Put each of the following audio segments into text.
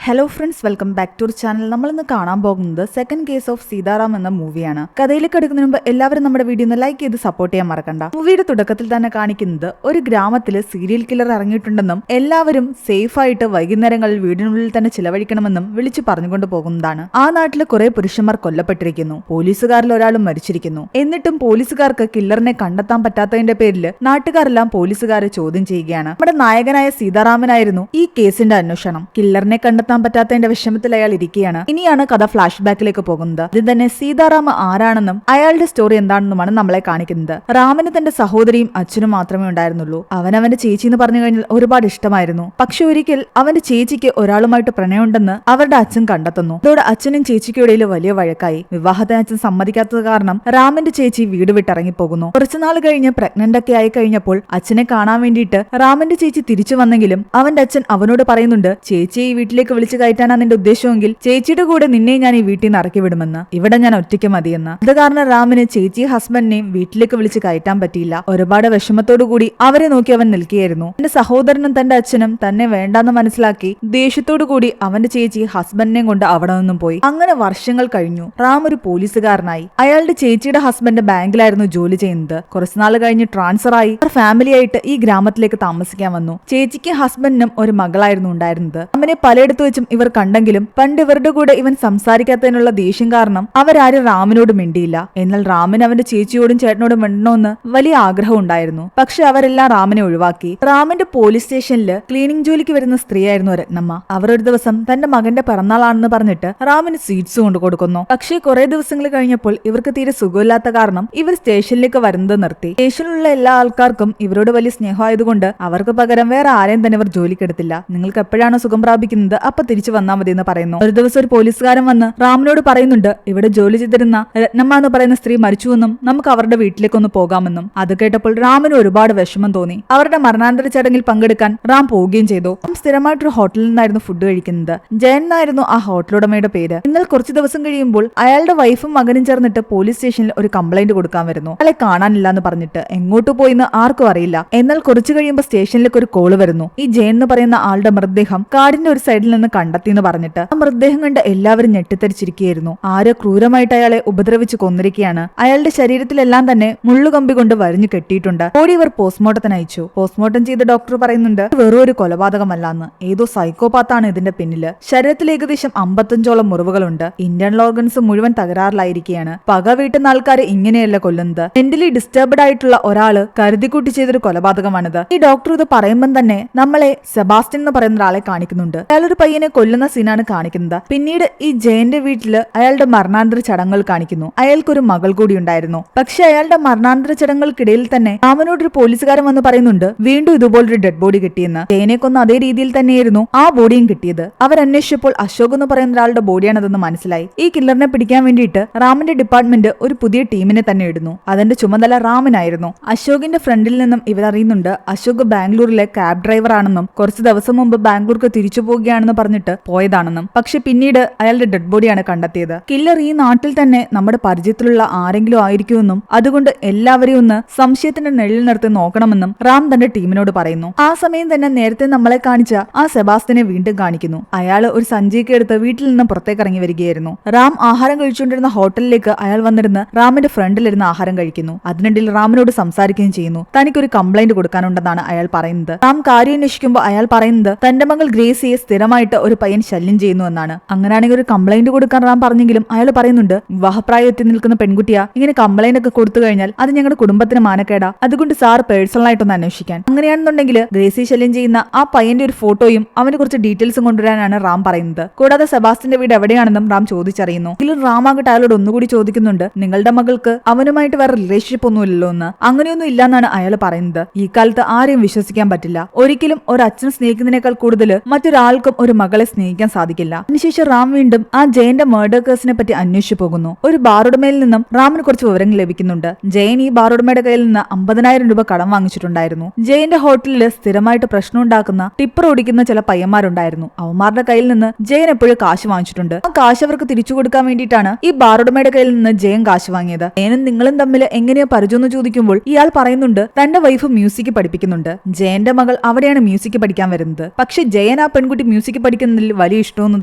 Hello friends, welcome back to channel. നമ്മളിന്ന് കാണാൻ പോകുന്നത് സെക്കൻഡ് കേസ് ഓഫ് സീതാറാം എന്ന മൂവിയാണ്. കഥയിലേക്ക് എടുക്കുന്നതിന് മുമ്പ് എല്ലാവരും നമ്മുടെ വീഡിയോ ഒന്ന് ലൈക്ക് ചെയ്ത് സപ്പോർട്ട് ചെയ്യാൻ മറക്കണ്ട. മൂവിയുടെ തുടക്കത്തിൽ തന്നെ കാണിക്കുന്നത് ഒരു ഗ്രാമത്തിൽ സീരിയൽ കില്ലർ ഇറങ്ങിയിട്ടുണ്ടെന്നും എല്ലാവരും സേഫ് ആയിട്ട് വൈകുന്നേരങ്ങളിൽ വീടിനുള്ളിൽ തന്നെ ചിലവഴിക്കണമെന്നും വിളിച്ചു പറഞ്ഞുകൊണ്ട് പോകുന്നതാണ്. ആ നാട്ടിലെ കുറെ പുരുഷന്മാർ കൊല്ലപ്പെട്ടിരിക്കുന്നു. പോലീസുകാരിൽ ഒരാളും മരിച്ചിരിക്കുന്നു. എന്നിട്ടും പോലീസുകാർക്ക് കില്ലറിനെ കണ്ടെത്താൻ പറ്റാത്തതിന്റെ പേരിൽ നാട്ടുകാരെല്ലാം പോലീസുകാരെ ചോദ്യം ചെയ്യുകയാണ്. നമ്മുടെ നായകനായ സീതാറാമനായിരുന്നു ഈ കേസിന്റെ അന്വേഷണം. കില്ലറിനെ കണ്ടെത്താൻ പറ്റാത്തതിന്റെ വിഷമത്തിൽ അയാൾ ഇരിക്കുകയാണ്. ഇനിയാണ് കഥ ഫ്ലാഷ് ബാക്കിലേക്ക് പോകുന്നത്. ഇത് തന്നെ സീതാറാമ ആരാണെന്നും അയാളുടെ സ്റ്റോറി എന്താണെന്നുമാണ് നമ്മളെ കാണിക്കുന്നത്. റാമിന് തന്റെ സഹോദരിയും അച്ഛനും മാത്രമേ ഉണ്ടായിരുന്നുള്ളൂ. അവന്റെ ചേച്ചി എന്ന് പറഞ്ഞു കഴിഞ്ഞാൽ ഒരുപാട് ഇഷ്ടമായിരുന്നു. പക്ഷെ ഒരിക്കൽ അവന്റെ ചേച്ചിക്ക് ഒരാളുമായിട്ട് പ്രണയമുണ്ടെന്ന് അവരുടെ അച്ഛൻ കണ്ടെത്തുന്നു. അതോടെ അച്ഛനും ചേച്ചിക്കും ഇടയിൽ വലിയ വഴക്കായി. വിവാഹത്തിന് അച്ഛൻ സമ്മതിക്കാത്തത് കാരണം റാമിന്റെ ചേച്ചി വീട് വിട്ടിറങ്ങിപ്പോകുന്നു. കുറച്ചുനാൾ കഴിഞ്ഞ് പ്രഗ്നന്റ് ഒക്കെ ആയി കഴിഞ്ഞപ്പോൾ അച്ഛനെ കാണാൻ വേണ്ടിയിട്ട് റാമിന്റെ ചേച്ചി തിരിച്ചു വന്നെങ്കിലും അവന്റെ അച്ഛൻ അവനോട് പറയുന്നുണ്ട്, ചേച്ചിയെ ഈ വീട്ടിലേക്ക് വിളിച്ചു കയറ്റാനാണ് നിന്റെ ഉദ്ദേശമെങ്കിൽ ചേച്ചിയുടെ കൂടെ നിന്നെ ഞാൻ ഈ വീട്ടിൽ നിന്ന് ഇറക്കി വിടുമെന്ന്. ഇവിടെ ഞാൻ ഒറ്റയ്ക്ക് മതിയെന്ന്. അത് കാരണം റാമിന് ചേച്ചിയും ഹസ്ബൻഡിനെയും വീട്ടിലേക്ക് വിളിച്ച് കയറ്റാൻ പറ്റിയില്ല. ഒരുപാട് വിഷമത്തോടുകൂടി അവരെ നോക്കി അവൻ നിൽക്കുകയായിരുന്നു. എന്റെ സഹോദരനും തന്റെ അച്ഛനും തന്നെ വേണ്ടാന്ന് മനസ്സിലാക്കി ദേഷ്യത്തോടു കൂടി അവന്റെ ചേച്ചി ഹസ്ബൻഡിനെയും കൊണ്ട് അവിടെ നിന്നും പോയി. അങ്ങനെ വർഷങ്ങൾ കഴിഞ്ഞു. റാം ഒരു പോലീസുകാരനായി. അയാളുടെ ചേച്ചിയുടെ ഹസ്ബൻഡ് ബാങ്കിലായിരുന്നു ജോലി ചെയ്യുന്നത്. കുറച്ചുനാൾ കഴിഞ്ഞ് ട്രാൻസ്ഫർ ആയി അവർ ഫാമിലി ആയിട്ട് ഈ ഗ്രാമത്തിലേക്ക് താമസിക്കാൻ വന്നു. ചേച്ചിക്ക് ഹസ്ബൻഡിനും ഒരു മകളായിരുന്നു ഉണ്ടായിരുന്നത്. അവനെ പലയിടത്ത് വെച്ചും ഇവർ കണ്ടെങ്കിലും പണ്ട് ഇവരുടെ കൂടെ ഇവൻ സംസാരിക്കാത്തതിനുള്ള ദേഷ്യം കാരണം അവരാരും റാമിനോട് മിണ്ടിയില്ല. എന്നാൽ റാമിന് അവന്റെ ചേച്ചിയോടും ചേട്ടനോടും മിണ്ടണമെന്ന് വലിയ ആഗ്രഹം ഉണ്ടായിരുന്നു. പക്ഷെ അവരെല്ലാം റാമിനെ ഒഴിവാക്കി. റാമിന്റെ പോലീസ് സ്റ്റേഷനിൽ ക്ലീനിംഗ് ജോലിക്ക് വരുന്ന സ്ത്രീയായിരുന്നു രത്നമ്മ. അവർ ഒരു ദിവസം തന്റെ മകന്റെ പിറന്നാളാണെന്ന് പറഞ്ഞിട്ട് റാമിന് സ്വീറ്റ്സ് കൊണ്ടു കൊടുക്കുന്നു. പക്ഷേ കുറെ ദിവസങ്ങൾ കഴിഞ്ഞപ്പോൾ ഇവർക്ക് തീരെ സുഖമില്ലാത്ത കാരണം ഇവർ സ്റ്റേഷനിലേക്ക് വരുന്നത് നിർത്തി. സ്റ്റേഷനിലുള്ള എല്ലാ ആൾക്കാർക്കും ഇവരോട് വലിയ സ്നേഹമായതുകൊണ്ട് അവർക്ക് പകരം വേറെ ആരെയും തന്നെ ഇവർ ജോലിക്കെടുത്തില്ല. നിങ്ങൾക്ക് എപ്പോഴാണോ സുഖം പ്രാപിക്കുന്നത് അപ്പൊ തിരിച്ചു വന്നാൽ മതി എന്ന് പറയുന്നു. ഒരു ദിവസം ഒരു പോലീസുകാരൻ വന്ന് റാമിനോട് പറയുന്നുണ്ട്, ഇവിടെ ജോലി ചെയ്തിരുന്ന രത്നമ്മ എന്ന് പറയുന്ന സ്ത്രീ മരിച്ചുവെന്നും നമുക്ക് അവരുടെ വീട്ടിലേക്കൊന്ന് പോകാമെന്നും. അത് കേട്ടപ്പോൾ റാമിന് ഒരുപാട് വിഷമം തോന്നി. അവരുടെ മരണാന്തര ചടങ്ങിൽ പങ്കെടുക്കാൻ റാം പോവുകയും ചെയ്തു. സ്ഥിരമായിട്ടൊരു ഹോട്ടലിൽ നിന്നായിരുന്നു ഫുഡ് കഴിക്കുന്നത്. ജയൻ എന്നായിരുന്നു ആ ഹോട്ടലുടമയുടെ പേര്. എന്നാൽ കുറച്ചു ദിവസം കഴിയുമ്പോൾ അയാളുടെ വൈഫും മകനും ചേർന്നിട്ട് പോലീസ് സ്റ്റേഷനിൽ ഒരു കംപ്ലൈന്റ് കൊടുക്കാൻ വരുന്നു. അയാളെ കാണാനില്ല എന്ന് പറഞ്ഞിട്ട് എങ്ങോട്ട് പോയിന്ന് ആർക്കും അറിയില്ല. എന്നാൽ കുറച്ചു കഴിയുമ്പോൾ സ്റ്റേഷനിലേക്ക് ഒരു കോള് വരുന്നു. ഈ ജയൻ എന്ന് പറയുന്ന ആളുടെ മൃതദേഹം കാടിന്റെ ഒരു സൈഡിൽ നിന്ന് കണ്ടെത്തി എന്ന് പറഞ്ഞിട്ട്. ആ മൃതദേഹം കണ്ട് എല്ലാവരും ഞെട്ടിത്തരിച്ചിരിക്കുകയായിരുന്നു. ആരോ ക്രൂരമായിട്ട് അയാളെ ഉപദ്രവിച്ച് കൊന്നിരിക്കുകയാണ്. അയാളുടെ ശരീരത്തിലെല്ലാം തന്നെ മുള്ളുകമ്പി കൊണ്ട് വരിഞ്ഞു കെട്ടിയിട്ടുണ്ട്. ഓടി ഇവർ പോസ്റ്റ്മോർട്ടത്തിന് അയച്ചു. പോസ്റ്റ്മോർട്ടം ചെയ്ത ഡോക്ടർ പറയുന്നുണ്ട്, വെറും ഒരു കൊലപാതകമല്ലാന്ന്, ഏതോ സൈക്കോപാത്താണ് ഇതിന്റെ പിന്നില്. ശരീരത്തിൽ ഏകദേശം 55ഓളം മുറിവുകളുണ്ട്. ഇന്റേണൽ ഓർഗൻസ് മുഴുവൻ തകരാറിലായിരിക്കുകയാണ്. പക വീട്ടുന്ന ആൾക്കാരെ ഇങ്ങനെയല്ല കൊല്ലുന്നത്. മെന്റലി ഡിസ്റ്റർബ്ഡ് ആയിട്ടുള്ള ഒരാള് കരുതിക്കൂട്ടി ചെയ്തൊരു കൊലപാതകമാണിത്. ഈ ഡോക്ടർ ഇത് പറയുമ്പോൾ തന്നെ നമ്മളെ സെബാസ്റ്റ്യൻ എന്ന് പറയുന്ന ഒരാളെ കാണിക്കുന്നുണ്ട്. അയാളൊരു പയ്യനെ കൊല്ലുന്ന സീനാണ് കാണിക്കുന്നത്. പിന്നീട് ഈ ജയന്റെ വീട്ടില് അയാളുടെ മരണാന്തര ചടങ്ങുകൾ കാണിക്കുന്നു. അയാൾക്കൊരു മകൾ കൂടി ഉണ്ടായിരുന്നു. പക്ഷെ അയാളുടെ മരണാന്തര ചടങ്ങുകൾക്കിടയിൽ തന്നെ രാമനോടൊരു പോലീസുകാരൻ വന്ന് പറയുന്നുണ്ട്, വീണ്ടും ഇതുപോലൊരു ഡെഡ് ബോഡി കിട്ടിയെന്ന്. ജയനെ കൊന്ന അതേ രീതിയിൽ തന്നെയായിരുന്നു ആ ബോഡിയും കിട്ടിയത്. അവരന്വേഷിച്ചപ്പോൾ അശോക് എന്ന് പറയുന്ന ഒരാളുടെ ബോഡിയാണതെന്ന് മനസ്സിലായി. ഈ കില്ലറിനെ പിടിക്കാൻ വേണ്ടിയിട്ട് റാമിന്റെ ഡിപ്പാർട്ട്മെന്റ് ഒരു പുതിയ ടീമിനെ തന്നെ ഇടുന്നു. അതിന്റെ ചുമതല റാമിനായിരുന്നു. അശോകിന്റെ ഫ്രണ്ടിൽ നിന്നും ഇവരറിയുന്നുണ്ട് അശോക് ബാംഗ്ലൂരിലെ ക്യാബ് ഡ്രൈവർ ആണെന്നും കുറച്ച് ദിവസം മുമ്പ് ബാംഗ്ലൂർക്ക് തിരിച്ചു പോവുകയാണെന്ന് പറഞ്ഞിട്ട് പോയതാണെന്നും. പക്ഷെ പിന്നീട് അയാളുടെ ഡെഡ് ബോഡിയാണ് കണ്ടെത്തിയത്. കില്ലർ ഈ നാട്ടിൽ തന്നെ നമ്മുടെ പരിചയത്തിലുള്ള ആരെങ്കിലും ആയിരിക്കുമെന്നും അതുകൊണ്ട് എല്ലാവരെയും ഒന്ന് സംശയത്തിന്റെ നിഴലിൽ നിർത്തി നോക്കണമെന്നും റാം തന്റെ ടീമിനോട് പറയുന്നു. ആ സമയം തന്നെ നേരത്തെ നമ്മളെ കാണിച്ച ആ സെബാസ്റ്റിനെ വീണ്ടും കാണിക്കുന്നു. അയാള് ഒരു സഞ്ചിയൊക്കെ എടുത്ത് വീട്ടിൽ നിന്ന് പുറത്തേക്ക് ഇറങ്ങി വരികയായിരുന്നു. റാം ആഹാരം കഴിച്ചുകൊണ്ടിരുന്ന ഹോട്ടലിലേക്ക് അയാൾ വന്നിരുന്ന് റാമിന്റെ ഫ്രണ്ടിലിരുന്ന് ആഹാരം കഴിക്കുന്നു. അതിനിടയിൽ റാമിനോട് സംസാരിക്കുകയും ചെയ്യുന്നു. തനിക്കൊരു കംപ്ലൈന്റ് കൊടുക്കാനുണ്ടെന്നാണ് അയാൾ പറയുന്നത്. റാം കാര്യം അന്വേഷിക്കുമ്പോൾ അയാൾ പറയുന്നത് തന്റെ മകൾ ഗ്രേസിയെ സ്ഥിരമായിട്ട് ഒരു പയ്യൻ ശല്യം ചെയ്യുന്നു എന്നാണ്. അങ്ങനെയാണെങ്കിൽ ഒരു കംപ്ലൈന്റ് കൊടുക്കാൻ റാം പറഞ്ഞെങ്കിലും അയാൾ പറയുന്നുണ്ട്, വിവാഹപ്രായം എത്തി നിൽക്കുന്ന പെൺകുട്ടിയാ, ഇങ്ങനെ കംപ്ലൈന്റ് ഒക്കെ കൊടുത്തു കഴിഞ്ഞാൽ അത് ഞങ്ങളുടെ കുടുംബത്തിന് മാനക്കേടാ. അതുകൊണ്ട് സാർ പേഴ്സണൽ ആയിട്ടൊന്ന് അന്വേഷിക്കാൻ. അങ്ങനെയാണെന്നുണ്ടെങ്കിൽ ഗ്രേസി ശല്യം ചെയ്യുന്ന ആ പയ്യന്റെ ഒരു ഫോട്ടോയും അവന്റെ കുറച്ച് ഡീറ്റെയിൽസും കൊണ്ടുവരാനാണ് റാം പറയുന്നത്. കൂടാതെ സെബാസ്റ്റിന്റെ വീട് എവിടെയാണെന്നും റാം ചോദിച്ചറിയുന്നു. ഇതിൽ റാം ആകട്ടെ അയാളോട് ഒന്നുകൂടി ചോദിക്കുന്നുണ്ട്, നിങ്ങളുടെ മകൾക്ക് അവനുമായിട്ട് വേറെ റിലേഷൻഷിപ്പ് ഒന്നുമില്ലല്ലോ എന്ന്. അങ്ങനെയൊന്നും ഇല്ലാന്നാണ് അയാൾ പറയുന്നത്. ഈ കാലത്ത് ആരെയും വിശ്വസിക്കാൻ പറ്റില്ല. ഒരിക്കലും ഒരു അച്ഛൻ സ്നേഹിക്കുന്നതിനേക്കാൾ കൂടുതൽ മറ്റൊരാൾക്കും ഒരു മകളെ സ്നേഹിക്കാൻ സാധിക്കില്ല. അതിനുശേഷം റാം വീണ്ടും ആ ജയന്റെ മർഡർ കേസിനെ പറ്റി അന്വേഷിച്ചു പോകുന്നു. ഒരു ബാറുടമയിൽ നിന്നും റാമിന് കുറച്ച് വിവരങ്ങൾ ലഭിക്കുന്നുണ്ട്. ജയൻ ഈ ബാറുടമയുടെ കയ്യിൽ നിന്ന് 50,000 രൂപ കടം വാങ്ങിച്ചിട്ടുണ്ടായിരുന്നു. ജയന്റെ ഹോട്ടലിൽ സ്ഥിരമായിട്ട് പ്രശ്നം ഉണ്ടാക്കുന്ന ടിപ്പർ ഓടിക്കുന്ന ചില പയ്യന്മാരുണ്ടായിരുന്നു. അവന്മാരുടെ കയ്യിൽ നിന്ന് ജയൻ എപ്പോഴും കാശ് വാങ്ങിച്ചിട്ടുണ്ട്. ആ കാശ് അവർക്ക് തിരിച്ചു കൊടുക്കാൻ വേണ്ടിയിട്ടാണ് ഈ ബാറുടമയുടെ കയ്യിൽ നിന്ന് ജയൻ കാശ് വാങ്ങിയത്. ജയനും നിങ്ങളും തമ്മിൽ എങ്ങനെയാ പരിചയം എന്ന് ചോദിക്കുമ്പോൾ ഇയാൾ പറയുന്നുണ്ട് തന്റെ വൈഫ് മ്യൂസിക് പഠിപ്പിക്കുന്നുണ്ട്. ജയന്റെ മകൾ അവിടെയാണ് മ്യൂസിക് പഠിക്കാൻ വരുന്നത്. പക്ഷെ ജയൻ ആ പെൺകുട്ടി മ്യൂസിക് ഓടിക്കുന്നതിൽ വലിയ ഇഷ്ടമൊന്നും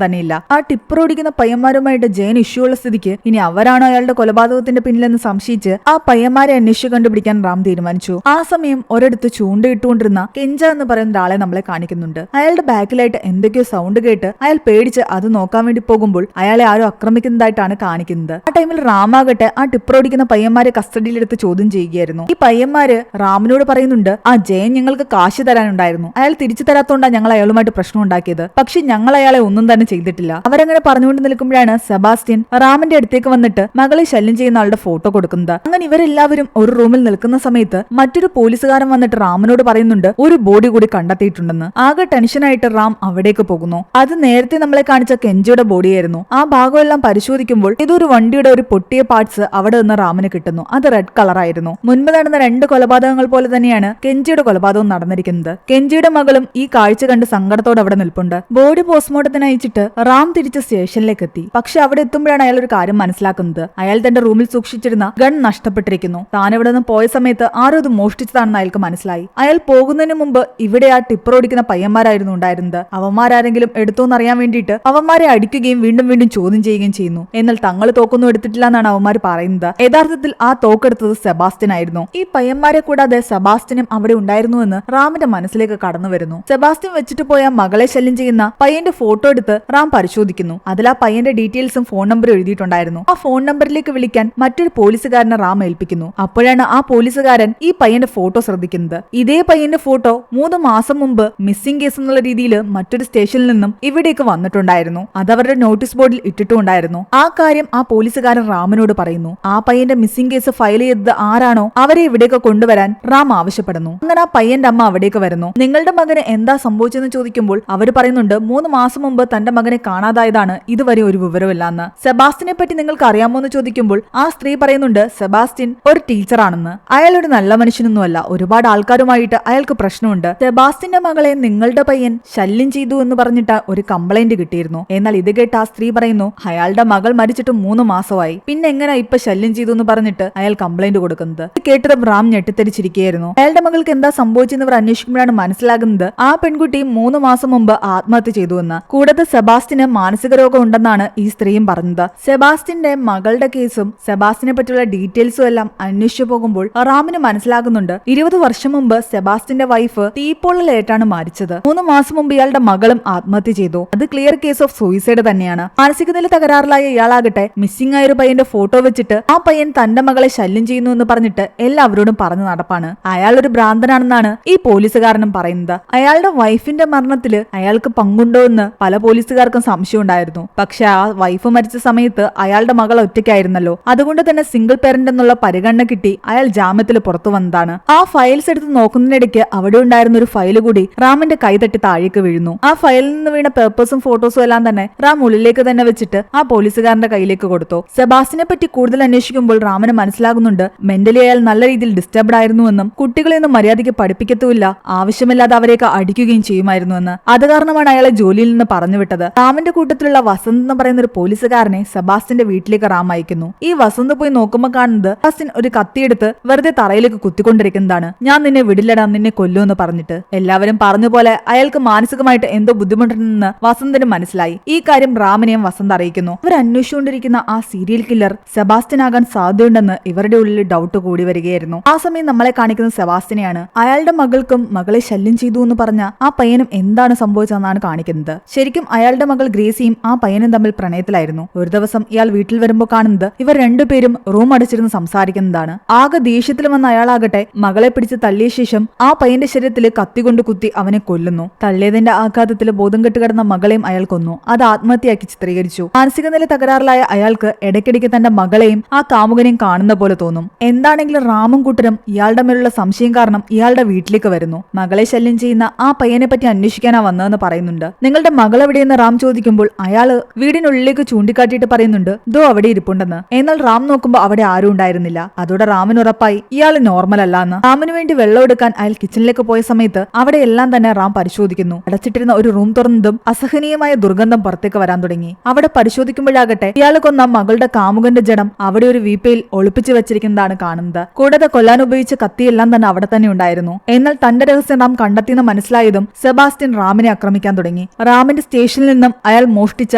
തന്നെയില്ല. ആ ടിപ്പർ ഓടിക്കുന്ന പയ്യന്മാരുമായിട്ട് ജയൻ ഇഷ്യൂ ഉള്ള സ്ഥിതിക്ക് ഇനി അവരാണോ അയാളുടെ കൊലപാതകത്തിന്റെ പിന്നിലെന്ന് സംശയിച്ച് ആ പയ്യന്മാരെ അന്വേഷിച്ച് കണ്ടുപിടിക്കാൻ റാം തീരുമാനിച്ചു. ആ സമയം ഒരിടത്ത് ചൂണ്ടയിട്ടുകൊണ്ടിരുന്ന കെഞ്ച എന്ന് പറയുന്ന ഒരാളെ നമ്മളെ കാണിക്കുന്നുണ്ട്. അയാളുടെ ബാക്കിലായിട്ട് എന്തൊക്കെയോ സൗണ്ട് കേട്ട് അയാൾ പേടിച്ച് അത് നോക്കാൻ വേണ്ടി പോകുമ്പോൾ അയാളെ ആരോ ആക്രമിക്കുന്നതായിട്ടാണ് കാണിക്കുന്നത്. ആ ടൈമിൽ റാമാകട്ടെ ആ ടിപ്പർ ഓടിക്കുന്ന പയ്യന്മാരെ കസ്റ്റഡിയിലെടുത്ത് ചോദ്യം ചെയ്യുകയായിരുന്നു. ഈ പയ്യന്മാര് റാമിനോട് പറയുന്നുണ്ട്, ആ ജയൻ ഞങ്ങൾക്ക് കാശ് തരാനുണ്ടായിരുന്നു, അയാൾ തിരിച്ചു തരാത്തോണ്ടാണ് ഞങ്ങൾ അയാളുമായിട്ട് പ്രശ്നം ഉണ്ടാക്കിയത്, പക്ഷെ ഞങ്ങൾ അയാളെ ഒന്നും തന്നെ ചെയ്തിട്ടില്ല. അവരങ്ങനെ പറഞ്ഞുകൊണ്ട് നിൽക്കുമ്പോഴാണ് സെബാസ്റ്റ്യൻ റാമിന്റെ അടുത്തേക്ക് വന്നിട്ട് മകളെ ശല്യം ചെയ്യുന്ന ആളുടെ ഫോട്ടോ കൊടുക്കുന്നത്. അങ്ങനെ ഇവരെല്ലാവരും ഒരു റൂമിൽ നിൽക്കുന്ന സമയത്ത് മറ്റൊരു പോലീസുകാരൻ വന്നിട്ട് റാമിനോട് പറയുന്നുണ്ട് ഒരു ബോഡി കൂടി കണ്ടെത്തിയിട്ടുണ്ടെന്ന്. ആകെ ടെൻഷനായിട്ട് റാം അവിടേക്ക് പോകുന്നു. അത് നേരത്തെ നമ്മളെ കാണിച്ച കെഞ്ചിയുടെ ബോഡിയായിരുന്നു. ആ ഭാഗമെല്ലാം പരിശോധിക്കുമ്പോൾ ഇതൊരു വണ്ടിയുടെ ഒരു പൊട്ടിയ പാർട്സ് അവിടെ നിന്ന് റാമിന് കിട്ടുന്നു. അത് റെഡ് കളറായിരുന്നു. മുൻപ് നടന്ന 2 കൊലപാതകങ്ങൾ പോലെ തന്നെയാണ് കെഞ്ചിയുടെ കൊലപാതകം നടന്നിരിക്കുന്നത്. കെഞ്ചിയുടെ മകളും ഈ കാഴ്ച കണ്ട് സങ്കടത്തോടെ അവിടെ നിൽപ്പുണ്ട്. ബോഡി പോസ്റ്റ്മോർട്ടത്തിന് അയച്ചിട്ട് റാം തിരിച്ച് സ്റ്റേഷനിലേക്ക് എത്തി. പക്ഷെ അവിടെ എത്തുമ്പോഴാണ് അയാൾ ഒരു കാര്യം മനസ്സിലാക്കുന്നത്. അയാൾ തന്റെ റൂമിൽ സൂക്ഷിച്ചിരുന്ന ഗൺ നഷ്ടപ്പെട്ടിരിക്കുന്നു. താൻ ഇവിടെ നിന്ന് പോയ സമയത്ത് ആരോ ഇത് മോഷ്ടിച്ചതാണെന്ന് അയാൾക്ക് മനസ്സിലായി. അയാൾ പോകുന്നതിന് മുമ്പ് ഇവിടെ ആ ടിപ്പർ ഓടിക്കുന്ന പയ്യന്മാരായിരുന്നു ഉണ്ടായിരുന്നത്. അവന്മാരാരെങ്കിലും എടുത്തോന്നറിയാൻ വേണ്ടിയിട്ട് അവന്മാരെ അടിക്കുകയും വീണ്ടും വീണ്ടും ചോദ്യം ചെയ്യുകയും ചെയ്യുന്നു. എന്നാൽ തങ്ങൾ തോക്കൊന്നും എടുത്തിട്ടില്ല എന്നാണ് അവന്മാർ പറയുന്നത്. യഥാർത്ഥത്തിൽ ആ തോക്കെടുത്തത് സെബാസ്റ്റ്യൻ ആയിരുന്നു. ഈ പയ്യന്മാരെ കൂടാതെ സെബാസ്റ്റ്യനും അവിടെ ഉണ്ടായിരുന്നുവെന്ന് റാമിന്റെ മനസ്സിലേക്ക് കടന്നു വരുന്നു. സെബാസ്റ്റ്യൻ വെച്ചിട്ട് പോയ മകളെ ശല്യം ചെയ്യുന്ന പയ്യന്റെ ഫോട്ടോ എടുത്ത് റാം പരിശോധിക്കുന്നു. അതിൽ ആ പയ്യന്റെ ഡീറ്റെയിൽസും ഫോൺ നമ്പറും എഴുതിയിട്ടുണ്ടായിരുന്നു. ആ ഫോൺ നമ്പറിലേക്ക് വിളിക്കാൻ മറ്റൊരു പോലീസുകാരനെ റാം ഏൽപ്പിക്കുന്നു. അപ്പോഴാണ് ആ പോലീസുകാരൻ ഈ പയ്യന്റെ ഫോട്ടോ ശ്രദ്ധിക്കുന്നത്. ഇതേ പയ്യന്റെ ഫോട്ടോ 3 മാസം മുമ്പ് മിസ്സിംഗ് കേസ് എന്നുള്ള രീതിയിൽ മറ്റൊരു സ്റ്റേഷനിൽ നിന്നും ഇവിടേക്ക് വന്നിട്ടുണ്ടായിരുന്നു. അത് അവരുടെ നോട്ടീസ് ബോർഡിൽ ഇട്ടിട്ടുണ്ടായിരുന്നു. ആ കാര്യം ആ പോലീസുകാരൻ റാമിനോട് പറയുന്നു. ആ പയ്യന്റെ മിസ്സിംഗ് കേസ് ഫയൽ ചെയ്തത് ആരാണോ അവരെ ഇവിടേക്ക് കൊണ്ടുവരാൻ റാം ആവശ്യപ്പെടുന്നു. അങ്ങനെ ആ പയ്യന്റെ അമ്മ അവിടേക്ക് വരുന്നു. നിങ്ങളുടെ മകന് എന്താ സംഭവിച്ചെന്ന് ചോദിക്കുമ്പോൾ അവർ പറയുന്നുണ്ട് 3 മാസം മുമ്പ് തന്റെ മകനെ കാണാതായതാണ്, ഇതുവരെ ഒരു വിവരമില്ലെന്ന്. സെബാസ്റ്റ്യനെ പറ്റി നിങ്ങൾക്ക് അറിയാമോ എന്ന് ചോദിക്കുമ്പോൾ ആ സ്ത്രീ പറയുന്നുണ്ട് സെബാസ്റ്റ്യൻ ഒരു ടീച്ചറാണെന്ന്. അയാൾ ഒരു നല്ല മനുഷ്യനൊന്നുമല്ല, ഒരുപാട് ആൾക്കാരുമായിട്ട് അയാൾക്ക് പ്രശ്നമുണ്ട്. സെബാസ്റ്റ്യന്റെ മകളെ നിങ്ങളുടെ പയ്യൻ ശല്യം ചെയ്തു എന്ന് പറഞ്ഞിട്ട് ഒരു കംപ്ലൈന്റ് കിട്ടിയിരുന്നു. എന്നാൽ ഇത് കേട്ട് ആ സ്ത്രീ പറയുന്നു അയാളുടെ മകൾ മരിച്ചിട്ട് 3 മാസമായി, പിന്നെ എങ്ങനെ ഇപ്പൊ ശല്യം ചെയ്തു എന്ന് പറഞ്ഞിട്ട് അയാൾ കംപ്ലൈന്റ് കൊടുക്കുന്നത്. ഇത് കേട്ടത് റാം ഞെട്ടിത്തെരിച്ചിരിക്കുകയായിരുന്നു. അയാളുടെ മകൾക്ക് എന്താ സംഭവിച്ചെന്ന് ഇവർ അന്വേഷിക്കുമ്പോഴാണ് മനസ്സിലാകുന്നത് ആ പെൺകുട്ടി 3 മാസം മുമ്പ് ആത്മഹത്യ ചെയ്തുവെന്ന്. കൂടാതെ സെബാസ്റ്റ്യന് മാനസിക രോഗം ഉണ്ടെന്നാണ് ഈ സ്ത്രീയും പറഞ്ഞത്. സെബാസ്റ്റ്യന്റെ മകളുടെ കേസും സെബാസ്റ്റ്യനെ പറ്റിയുള്ള ഡീറ്റെയിൽസും എല്ലാം അന്വേഷിച്ചു പോകുമ്പോൾ റാമിന് മനസ്സിലാകുന്നുണ്ട് 20 വർഷം മുമ്പ് സെബാസ്റ്റ്യന്റെ വൈഫ് തീപ്പൊള്ളലേറ്റാണ് മരിച്ചത്. 3 മാസം മുമ്പ് ഇയാളുടെ മകളും ആത്മഹത്യ ചെയ്തു. അത് ക്ലിയർ കേസ് ഓഫ് സൂയിസൈഡ് തന്നെയാണ്. മാനസിക നില തകരാറിലായ ഇയാളാകട്ടെ മിസ്സിംഗ് ആയ ഒരു പയ്യന്റെ ഫോട്ടോ വെച്ചിട്ട് ആ പയ്യൻ തന്റെ മകളെ ശല്യം ചെയ്യുന്നു എന്ന് പറഞ്ഞിട്ട് എല്ലാവരോടും പറഞ്ഞു നടപ്പാണ്. അയാൾ ഒരു ഭ്രാന്തനാണെന്നാണ് ഈ പോലീസുകാരനും പറയുന്നത്. അയാളുടെ വൈഫിന്റെ മരണത്തില് അയാൾക്ക് പങ്കുണ്ടോ എന്ന് പല പോലീസുകാർക്കും സംശയം ഉണ്ടായിരുന്നു. പക്ഷെ ആ വൈഫ് മരിച്ച സമയത്ത് അയാളുടെ മകൾ ഒറ്റയ്ക്കായിരുന്നല്ലോ. അതുകൊണ്ട് തന്നെ സിംഗിൾ പേരന്റ് എന്നുള്ള പരിഗണന കിട്ടി അയാൾ ജാമ്യത്തിൽ പുറത്തു വന്നതാണ്. ആ ഫയൽസ് എടുത്ത് നോക്കുന്നതിനിടയ്ക്ക് അവിടെ ഉണ്ടായിരുന്ന ഒരു ഫയൽ കൂടി റാമിന്റെ കൈ തട്ടി താഴേക്ക് വീഴുന്നു. ആ ഫയലിൽ നിന്ന് വീണ പേപ്പേഴ്സും ഫോട്ടോസും എല്ലാം തന്നെ റാം ഉള്ളിലേക്ക് തന്നെ വെച്ചിട്ട് ആ പോലീസുകാരന്റെ കയ്യിലേക്ക് കൊടുത്തു. സെബാസ്റ്റിനെ പറ്റി കൂടുതൽ അന്വേഷിക്കുമ്പോൾ റാമിന് മനസ്സിലാകുന്നുണ്ട് മെന്റലി അയാൾ നല്ല രീതിയിൽ ഡിസ്റ്റർബ്ഡ് ആയിരുന്നുവെന്നും കുട്ടികളെയൊന്നും മര്യാദയ്ക്ക് പഠിപ്പിക്കത്തുമില്ല, ആവശ്യമില്ലാതെ അവരെയൊക്കെ അടിക്കുകയും ചെയ്യുമായിരുന്നുവെന്ന്. അത് കാരണമാണ് അയാളെ ജോലിയിൽ നിന്ന് പറഞ്ഞുവിട്ടത്. റാമിന്റെ കൂട്ടത്തിലുള്ള വസന്ത് എന്ന് പറയുന്ന ഒരു പോലീസുകാരനെ സെബാസ്റ്റിന്റെ വീട്ടിലേക്ക് റാം അയക്കുന്നു. ഈ വസന്ത് പോയി നോക്കുമ്പോൾ കാണുന്നത് സെബാസ്റ്റ്യൻ ഒരു കത്തിയെടുത്ത് വെറുതെ തറയിലേക്ക് കുത്തിക്കൊണ്ടിരിക്കുന്നതാണ്. ഞാൻ നിന്നെ വിടില്ലടാ, നിന്നെ കൊല്ലുമെന്ന് പറഞ്ഞിട്ട്. എല്ലാവരും പറഞ്ഞ പോലെ അയാൾക്ക് മാനസികമായിട്ട് എന്തോ ബുദ്ധിമുട്ടുണ്ടെന്ന് വസന്തിന് മനസ്സിലായി. ഈ കാര്യം റാമിനെയും വസന്ത് അറിയിക്കുന്നു. ഇവർ അന്വേഷിച്ചുകൊണ്ടിരിക്കുന്ന ആ സീരിയൽ കില്ലർ സെബാസ്റ്റ്യൻ ആകാൻ സാധ്യതയുണ്ടെന്ന് ഇവരുടെ ഉള്ളിൽ ഡൗട്ട് കൂടി വരികയായിരുന്നു. ആ സമയം നമ്മളെ കാണിക്കുന്ന സെബാസ്റ്റ്യനെയാണ്. അയാളുടെ മകൾക്കും മകളെ ശല്യം ചെയ്തു എന്ന് പറഞ്ഞ ആ പയ്യനും എന്താണ് സംഭവിച്ചതെന്നാണ് കാണിക്കുന്നത്. ശരിക്കും അയാളുടെ മകൾ ഗ്രേസിയും ആ പയ്യനും തമ്മിൽ പ്രണയത്തിലായിരുന്നു. ഒരു ദിവസം ഇയാൾ വീട്ടിൽ വരുമ്പോൾ കാണുന്നത് ഇവർ രണ്ടുപേരും റൂം അടച്ചിരുന്ന് സംസാരിക്കുന്നതാണ്. ആകെ ദേഷ്യത്തിൽ വന്ന അയാളാകട്ടെ മകളെ പിടിച്ച് തള്ളിയ ശേഷം ആ പയ്യന്റെ ശരീരത്തിൽ കത്തികൊണ്ട് കുത്തി അവനെ കൊല്ലുന്നു. തള്ളിയതിന്റെ ആഘാതത്തിൽ ബോധം കെട്ട് കിടന്ന മകളെയും അയാൾ കൊന്നു. അത് ആത്മഹത്യയാക്കി ചിത്രീകരിച്ചു. മാനസിക നില തകരാറിലായ അയാൾക്ക് ഇടയ്ക്കിടയ്ക്ക് തന്റെ മകളെയും ആ കാമുകനെയും കാണുന്ന പോലെ തോന്നും. എന്താണെങ്കിലും റാമും കൂട്ടരും ഇയാളുടെ മേലുള്ള സംശയം കാരണം ഇയാളുടെ വീട്ടിലേക്ക് വരുന്നു. മകളെ ശല്യം ചെയ്യുന്ന ആ പയ്യനെ പറ്റി അന്വേഷിക്കാനാ വന്നതെന്ന് പറയുന്നുണ്ട്. നിങ്ങളുടെ മകൾ എവിടെയെന്ന് റാം ചോദിക്കുമ്പോൾ അയാള് വീടിനുള്ളിലേക്ക് ചൂണ്ടിക്കാട്ടിയിട്ട് പറയുന്നുണ്ട് ദോ അവിടെ ഇരിപ്പുണ്ടെന്ന്. എന്നാൽ റാം നോക്കുമ്പോൾ അവിടെ ആരും ഉണ്ടായിരുന്നില്ല. അതോടെ റാമിന് ഉറപ്പായി ഇയാള് നോർമൽ അല്ല എന്ന്. റാമിന് വേണ്ടി വെള്ളം എടുക്കാൻ അയാൾ കിച്ചണിലേക്ക് പോയ സമയത്ത് അവിടെ എല്ലാം തന്നെ റാം പരിശോധിക്കുന്നു. അടച്ചിട്ടിരുന്ന ഒരു റൂം തുറന്നതും അസഹനീയമായ ദുർഗന്ധം പുറത്തേക്ക് വരാൻ തുടങ്ങി. അവിടെ പരിശോധിക്കുമ്പോഴാകട്ടെ ഇയാൾ കൊന്ന മകളുടെ കാമുകന്റെ ജഡം അവിടെ ഒരു വീപ്പയിൽ ഒളിപ്പിച്ചു വെച്ചിരിക്കുന്നതാണ് കാണുന്നത്. കൂടാതെ കൊല്ലാൻ ഉപയോഗിച്ച കത്തിയെല്ലാം തന്നെ അവിടെ തന്നെ ഉണ്ടായിരുന്നു. എന്നാൽ തന്റെ രഹസ്യം റാം കണ്ടെത്തിയെന്ന് മനസ്സിലായതും സെബാസ്റ്റ്യൻ റാമിനെ ആക്രമിക്കാൻ തുടങ്ങി. തുടങ്ങി. റാമിന്റെ സ്റ്റേഷനിൽ നിന്നും അയാൾ മോഷ്ടിച്ച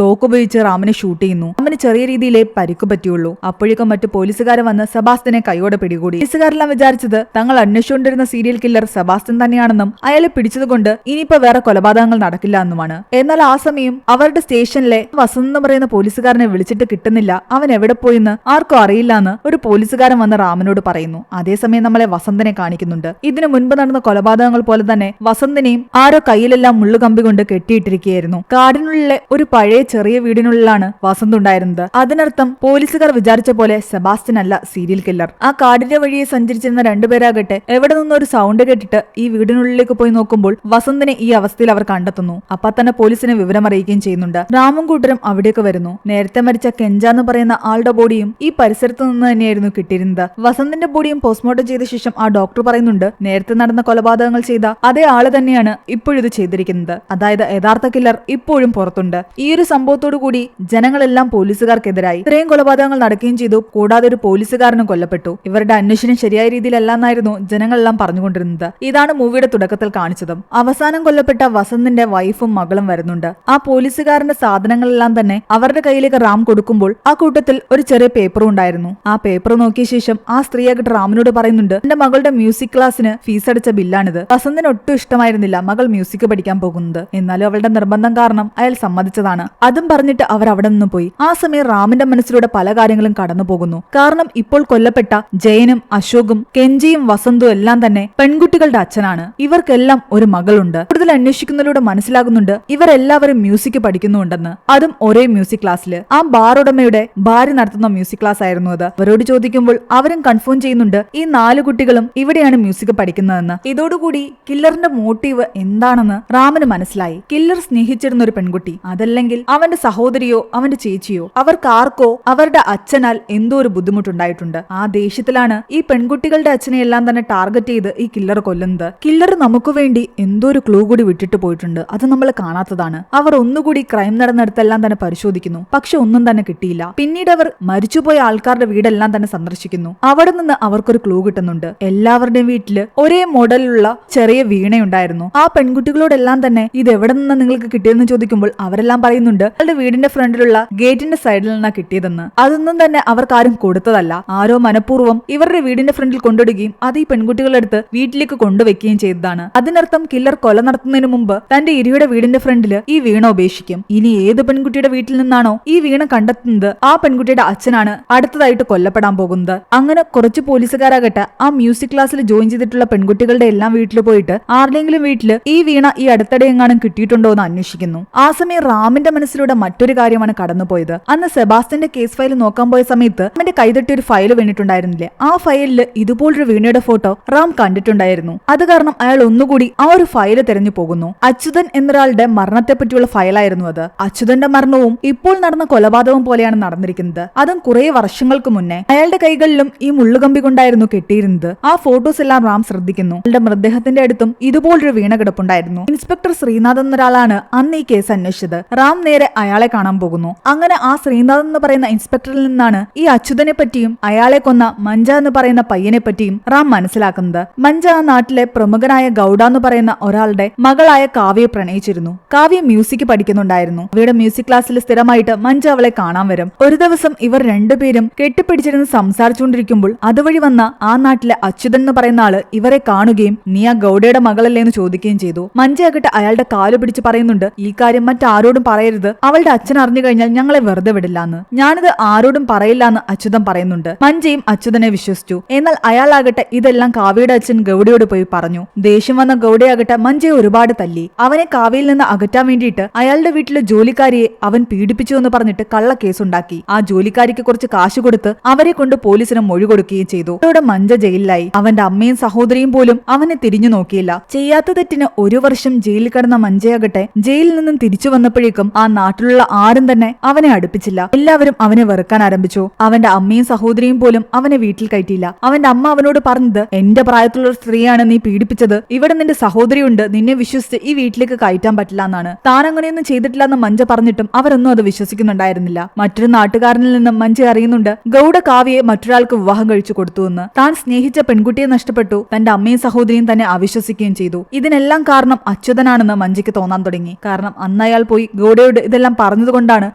തോക്കുപയോഗിച്ച് റാമിനെ ഷൂട്ട് ചെയ്യുന്നു. റാമിന് ചെറിയ രീതിയിലേ പരിക്ക് പറ്റിയുള്ളൂ. അപ്പോഴേക്കും മറ്റു പോലീസുകാരെ വന്ന് സെബാസ്റ്റ്യനെ കൈയോടെ പിടികൂടി. പോലീസുകാരെല്ലാം വിചാരിച്ചത് തങ്ങൾ അന്വേഷിച്ചുകൊണ്ടിരുന്ന സീരിയൽ കില്ലർ സെബാസ്റ്റ്യൻ തന്നെയാണെന്നും അയാളെ പിടിച്ചതുകൊണ്ട് ഇനിയിപ്പോ വേറെ കൊലപാതകങ്ങൾ നടക്കില്ല എന്നുമാണ്. എന്നാൽ ആ സമയം അവരുടെ സ്റ്റേഷനിലെ വസന്ത് എന്ന് പറയുന്ന പോലീസുകാരനെ വിളിച്ചിട്ട് കിട്ടുന്നില്ല. അവൻ എവിടെ പോയെന്ന് ആർക്കും അറിയില്ല എന്ന് ഒരു പോലീസുകാരൻ വന്ന് റാമിനോട് പറയുന്നു. അതേസമയം നമ്മളെ വസന്തിനെ കാണിക്കുന്നുണ്ട്. ഇതിനു മുൻപ് നടന്ന കൊലപാതകങ്ങൾ പോലെ തന്നെ വസന്തിനെയും ആരോ കയ്യിലെല്ലാം മുള്ളുകമ്പി കൊണ്ട് കെട്ടിയിട്ടിരിക്കുകയായിരുന്നു. കാടിനുള്ളിലെ ഒരു പഴയ ചെറിയ വീടിനുള്ളിലാണ് വസന്ത് ഉണ്ടായിരുന്നത്. അതിനർത്ഥം പോലീസുകാർ വിചാരിച്ച പോലെ സെബാസ്റ്റ്യൻ അല്ല സീരിയൽ കില്ലർ. ആ കാടിന്റെ വഴിയെ സഞ്ചരിച്ചിരുന്ന രണ്ടുപേരാകട്ടെ എവിടെ നിന്നൊരു സൗണ്ട് കേട്ടിട്ട് ഈ വീടിനുള്ളിലേക്ക് പോയി നോക്കുമ്പോൾ വസന്തിനെ ഈ അവസ്ഥയിൽ അവർ കണ്ടെത്തുന്നു. അപ്പൊ തന്നെ പോലീസിനെ വിവരം അറിയിക്കുകയും ചെയ്യുന്നുണ്ട്. റാമും കൂട്ടരും അവിടേക്ക് വരുന്നു. നേരത്തെ മരിച്ച കെഞ്ച എന്ന് പറയുന്ന ആളുടെ ബോഡിയും ഈ പരിസരത്ത് നിന്ന് തന്നെയായിരുന്നു കിട്ടിയിരുന്നത്. വസന്തിന്റെ ബോഡിയും പോസ്റ്റ്മോർട്ടം ചെയ്ത ശേഷം ആ ഡോക്ടർ പറയുന്നുണ്ട് നേരത്തെ നടന്ന കൊലപാതകങ്ങൾ ചെയ്ത അതേ ആള് തന്നെയാണ് ഇപ്പോഴിത് ചെയ്തിരിക്കുന്നത്. അതായത് യഥാർത്ഥ കില്ലർ ഇപ്പോഴും പുറത്തുണ്ട്. ഈ ഒരു സംഭവത്തോടു കൂടി ജനങ്ങളെല്ലാം പോലീസുകാർക്കെതിരായി. ഇത്രയും കൊലപാതകങ്ങൾ നടക്കുകയും ചെയ്തു. കൂടാതെ ഒരു പോലീസുകാരനും കൊല്ലപ്പെട്ടു. ഇവരുടെ അന്വേഷണം ശരിയായ രീതിയിലല്ലെന്നായിരുന്നു ജനങ്ങളെല്ലാം പറഞ്ഞുകൊണ്ടിരുന്നത്. ഇതാണ് മൂവിയുടെ തുടക്കത്തിൽ കാണിച്ചതും. അവസാനം കൊല്ലപ്പെട്ട വസന്തിന്റെ വൈഫും മകളും വരുന്നുണ്ട്. ആ പോലീസുകാരന്റെ സാധനങ്ങളെല്ലാം തന്നെ അവരുടെ കയ്യിലേക്ക് റാം കൊടുക്കുമ്പോൾ ആ കൂട്ടത്തിൽ ഒരു ചെറിയ പേപ്പറും ഉണ്ടായിരുന്നു. ആ പേപ്പർ നോക്കിയ ശേഷം ആ സ്ത്രീയാകട്ടെ റാമിനോട് പറയുന്നുണ്ട് എന്റെ മകളുടെ മ്യൂസിക് ക്ലാസ്സിന് ഫീസ് അടിച്ച ബില്ലാണിത്. വസന്തിന് ഒട്ടും ഇഷ്ടമായിരുന്നില്ല മകൾ മ്യൂസിക് പഠിക്കാൻ പോകുന്നത്. എന്നാലും അവളുടെ നിർബന്ധം കാരണം അയാൾ സമ്മതിച്ചതാണ്. അതും പറഞ്ഞിട്ട് അവർ അവിടെ നിന്ന് പോയി. ആ സമയം റാമിന്റെ മനസ്സിലൂടെ പല കാര്യങ്ങളും കടന്നു പോകുന്നു. കാരണം ഇപ്പോൾ കൊല്ലപ്പെട്ട ജയനും അശോകും കെഞ്ചിയും വസന്തും എല്ലാം തന്നെ പെൺകുട്ടികളുടെ അച്ഛനാണ്. ഇവർക്കെല്ലാം ഒരു മകളുണ്ട്. കൂടുതൽ അന്വേഷിക്കുന്നതിലൂടെ മനസ്സിലാകുന്നുണ്ട് ഇവരെല്ലാവരും മ്യൂസിക് പഠിക്കുന്നുണ്ടെന്ന്. അതും ഒരേ മ്യൂസിക് ക്ലാസ്സില്. ആ ബാർ ഉടമയുടെ ഭാര്യ നടത്തുന്ന മ്യൂസിക് ക്ലാസ് ആയിരുന്നു അത്. അവരോട് ചോദിക്കുമ്പോൾ അവരും കൺഫേം ചെയ്യുന്നുണ്ട് ഈ 4 കുട്ടികളും ഇവിടെയാണ് മ്യൂസിക് പഠിക്കുന്നതെന്ന്. ഇതോടുകൂടി കില്ലറിന്റെ മോട്ടീവ് എന്താണെന്ന് റാമിന് മനസ്സിലായി. കില്ലർ സ്നേഹിച്ചിരുന്ന ഒരു പെൺകുട്ടി, അതല്ലെങ്കിൽ അവന്റെ സഹോദരിയോ അവന്റെ ചേച്ചിയോ, അവർക്കാർക്കോ അവരുടെ അച്ഛനാൽ എന്തോ ഒരു ബുദ്ധിമുട്ടുണ്ടായിട്ടുണ്ട്. ആ ദേഷ്യത്തിലാണ് ഈ പെൺകുട്ടികളുടെ അച്ഛനെ എല്ലാം തന്നെ ടാർഗറ്റ് ചെയ്ത് ഈ കില്ലർ കൊല്ലുന്നത്. കില്ലർ നമുക്ക് വേണ്ടി എന്തോ ഒരു ക്ലൂ കൂടി വിട്ടിട്ട് പോയിട്ടുണ്ട്. അത് നമ്മൾ കാണാത്തതാണ്. അവർ ഒന്നുകൂടി ക്രൈം നടന്നിടത്തെല്ലാം തന്നെ പരിശോധിക്കുന്നു. പക്ഷെ ഒന്നും തന്നെ കിട്ടിയില്ല. പിന്നീട് അവർ മരിച്ചുപോയ ആൾക്കാരുടെ വീടെല്ലാം തന്നെ സന്ദർശിക്കുന്നു. അവിടെ നിന്ന് അവർക്കൊരു ക്ലൂ കിട്ടുന്നുണ്ട്. എല്ലാവരുടെയും വീട്ടില് ഒരേ മോഡലിലുള്ള ചെറിയ വീണയുണ്ടായിരുന്നു. ആ പെൺകുട്ടികളോടെല്ലാം തന്നെ ഇത് എവിടെ നിന്ന് നിങ്ങൾക്ക് കിട്ടിയെന്ന് ചോദിക്കുമ്പോൾ അവരെല്ലാം പറയുന്നുണ്ട് അവരുടെ വീടിന്റെ ഫ്രണ്ടിലുള്ള ഗേറ്റിന്റെ സൈഡിൽ നിന്നാണ് കിട്ടിയതെന്ന്. അതൊന്നും തന്നെ അവർക്കാരും കൊടുത്തതല്ല. ആരോ മനഃപൂർവ്വം ഇവരുടെ വീടിന്റെ ഫ്രണ്ടിൽ കൊണ്ടിടുകയും അത് ഈ പെൺകുട്ടികളെടുത്ത് വീട്ടിലേക്ക് കൊണ്ടുവയ്ക്കുകയും ചെയ്തതാണ്. അതിനർത്ഥം കില്ലർ കൊല നടത്തുന്നതിന് മുമ്പ് തന്റെ ഇരിയുടെ വീടിന്റെ ഫ്രണ്ടില് ഈ വീണ ഉപേക്ഷിക്കും. ഇനി ഏത് പെൺകുട്ടിയുടെ വീട്ടിൽ നിന്നാണോ ഈ വീണ കണ്ടെത്തുന്നത് ആ പെൺകുട്ടിയുടെ അച്ഛനാണ് അടുത്തതായിട്ട് കൊല്ലപ്പെടാൻ പോകുന്നത്. അങ്ങനെ കുറച്ച് പോലീസുകാരാകട്ടെ ആ മ്യൂസിക് ക്ലാസ്സിൽ ജോയിൻ ചെയ്തിട്ടുള്ള പെൺകുട്ടികളുടെ എല്ലാം വീട്ടിൽ പോയിട്ട് ആരുടെയെങ്കിലും വീട്ടില് ഈ വീണ ഈ അടുത്തിടെ എങ്ങാനും കിട്ടിയിട്ടുണ്ടോ എന്ന് അന്വേഷിക്കുന്നു. ആ സമയം റാമിന്റെ മനസ്സിലൂടെ മറ്റൊരു കാര്യമാണ് കടന്നുപോയത്. അന്ന് സെബാസ്റ്റ്യന്റെ കേസ് ഫയൽ നോക്കാൻ പോയ സമയത്ത് അവന്റെ കൈതട്ടി ഒരു ഫയൽ വീണിട്ടുണ്ടായിരുന്നില്ലേ? ആ ഫയലില് ഇതുപോലൊരു വീണയുടെ ഫോട്ടോ റാം കണ്ടിട്ടുണ്ടായിരുന്നു. അത് കാരണം അയാൾ ഒന്നുകൂടി ആ ഒരു ഫയല് തെരഞ്ഞു പോകുന്നു. അച്യുതൻ എന്നൊരാളുടെ മരണത്തെ പറ്റിയുള്ള ഫയലായിരുന്നു അത്. അച്യുതന്റെ മരണവും ഇപ്പോൾ നടന്ന കൊലപാതകവും പോലെയാണ് നടന്നിരിക്കുന്നത്. അതും കുറെ വർഷങ്ങൾക്ക് മുന്നേ. അയാളുടെ കൈകളിലും ഈ മുള്ളുകമ്പി കൊണ്ടായിരുന്നു കെട്ടിയിരുന്നത്. ആ ഫോട്ടോസ് എല്ലാം റാം ശ്രദ്ധിക്കുന്നു. അയാളുടെ മൃതദേഹത്തിന്റെ അടുത്തും ഇതുപോലൊരു വീണ കിടപ്പുണ്ടായിരുന്നു. ഇൻസ്പെക്ടർ ശ്രീനാഥ് എന്നൊരാളാണ് അന്ന് ഈ കേസ് അന്വേഷിച്ചത്. റാം നേരെ അയാളെ കാണാൻ പോകുന്നു. അങ്ങനെ ആ ശ്രീനാഥ് എന്ന് പറയുന്ന ഇൻസ്പെക്ടറിൽ നിന്നാണ് ഈ അച്യുതനെ പറ്റിയും അയാളെ കൊന്ന മഞ്ജ എന്ന് പറയുന്ന പയ്യനെ പറ്റിയും റാം മനസ്സിലാക്കുന്നത്. മഞ്ജ ആ നാട്ടിലെ പ്രമുഖനായ ഗൌഡ എന്ന് പറയുന്ന ഒരാളുടെ മകളായ കാവ്യയെ പ്രണയിച്ചിരുന്നു. കാവ്യ മ്യൂസിക് പഠിക്കുന്നുണ്ടായിരുന്നു. അവയുടെ മ്യൂസിക് ക്ലാസ്സിൽ സ്ഥിരമായിട്ട് മഞ്ജ അവളെ കാണാൻ വരും. ഒരു ദിവസം ഇവർ രണ്ടുപേരും കെട്ടിപ്പിടിച്ചിരുന്ന് സംസാരിച്ചുകൊണ്ടിരിക്കുമ്പോൾ അതുവഴി വന്ന ആ നാട്ടിലെ അച്യുതൻ എന്ന് പറയുന്ന ആള് ഇവരെ കാണുകയും നീ ആ ഗൌഡയുടെ മകളല്ലേ എന്ന് ചോദിക്കുകയും ചെയ്തു. മഞ്ജയാകട്ടെ അയാളുടെ കാല് പിടിച്ച് പറയുന്നുണ്ട് ഈ കാര്യം മറ്റാരോടും പറയരുത്. അവളുടെ അച്ഛൻ അറിഞ്ഞു കഴിഞ്ഞാൽ ഞങ്ങളെ വെറുതെ വിടില്ലാന്ന്. ഞാനിത് ആരോടും പറയില്ലാന്ന് അച്യുതൻ പറയുന്നുണ്ട്. മഞ്ജയും അച്യുതനെ വിശ്വസിച്ചു. എന്നാൽ അയാളാകട്ടെ ഇതെല്ലാം കാവ്യയുടെ അച്ഛൻ ഗൌഡയോട് പോയി പറഞ്ഞു. ദേഷ്യം വന്ന ഗൌഡയാകട്ടെ മഞ്ജയെ ഒരുപാട് തല്ലി. അവനെ കാവ്യയിൽ നിന്ന് അകറ്റാൻ വേണ്ടിയിട്ട് അയാളുടെ വീട്ടിലെ ജോലിക്കാരിയെ അവൻ പീഡിപ്പിച്ചു എന്ന് പറഞ്ഞിട്ട് കള്ള കേസുണ്ടാക്കി. ആ ജോലിക്കാരിക്ക് കുറച്ച് കാശ് കൊടുത്ത് അവരെ കൊണ്ട് പോലീസിന് മൊഴി കൊടുക്കുകയും ചെയ്തു. അതോടെ മഞ്ജ ജയിലിലായി. അവന്റെ അമ്മയും സഹോദരിയും പോലും അവനെ തിരിഞ്ഞു നോക്കിയില്ല. ചെയ്യാത്ത തെറ്റിന് 1 വർഷം ജയിലിൽ കിടന്ന മഞ്ജയാകട്ടെ ജയിലിൽ നിന്നും തിരിച്ചു വന്നപ്പോഴേക്കും ആ നാട്ടിലുള്ള ആരും തന്നെ അവനെ അടുപ്പിച്ചില്ല. എല്ലാവരും അവനെ വെറുക്കാൻ ആരംഭിച്ചു. അവന്റെ അമ്മയും സഹോദരിയും പോലും അവനെ വീട്ടിൽ കയറ്റിയില്ല. അവന്റെ അമ്മ അവനോട് പറഞ്ഞത് എന്റെ പ്രായത്തിലുള്ള ഒരു സ്ത്രീയാണ് നീ പീഡിപ്പിച്ചത്. ഇവിടെ നിന്റെ സഹോദരിയുണ്ട്. നിന്നെ വിശ്വസിച്ച് ഈ വീട്ടിലേക്ക് കയറ്റാൻ പറ്റില്ല എന്നാണ്. താൻ അങ്ങനെയൊന്നും ചെയ്തിട്ടില്ല എന്ന് മഞ്ജ പറഞ്ഞിട്ടും അവരൊന്നും അത് വിശ്വസിക്കുന്നുണ്ടായിരുന്നില്ല. മറ്റൊരു നാട്ടുകാരനിൽ നിന്നും മഞ്ജ അറിയുന്നുണ്ട് ഗൌഡ കാവ്യയെ മറ്റൊരാൾക്ക് വിവാഹം കഴിച്ചു കൊടുത്തുവെന്ന്. താൻ സ്നേഹിച്ച പെൺകുട്ടിയെ നഷ്ടപ്പെട്ടു. തന്റെ അമ്മയും സഹോദരിയും തന്നെ അവിശ്വസിക്കുകയും ചെയ്തു. ഇതിനെല്ലാം കാരണം അച്യുതനാണെന്ന് മഞ്ജയ്ക്ക് മഞ്ജയ്ക്ക് തോന്നാൻ തുടങ്ങി. കാരണം അന്ന് അയാൾ പോയി ഗൗഡയോട് ഇതെല്ലാം പറഞ്ഞതുകൊണ്ടാണ്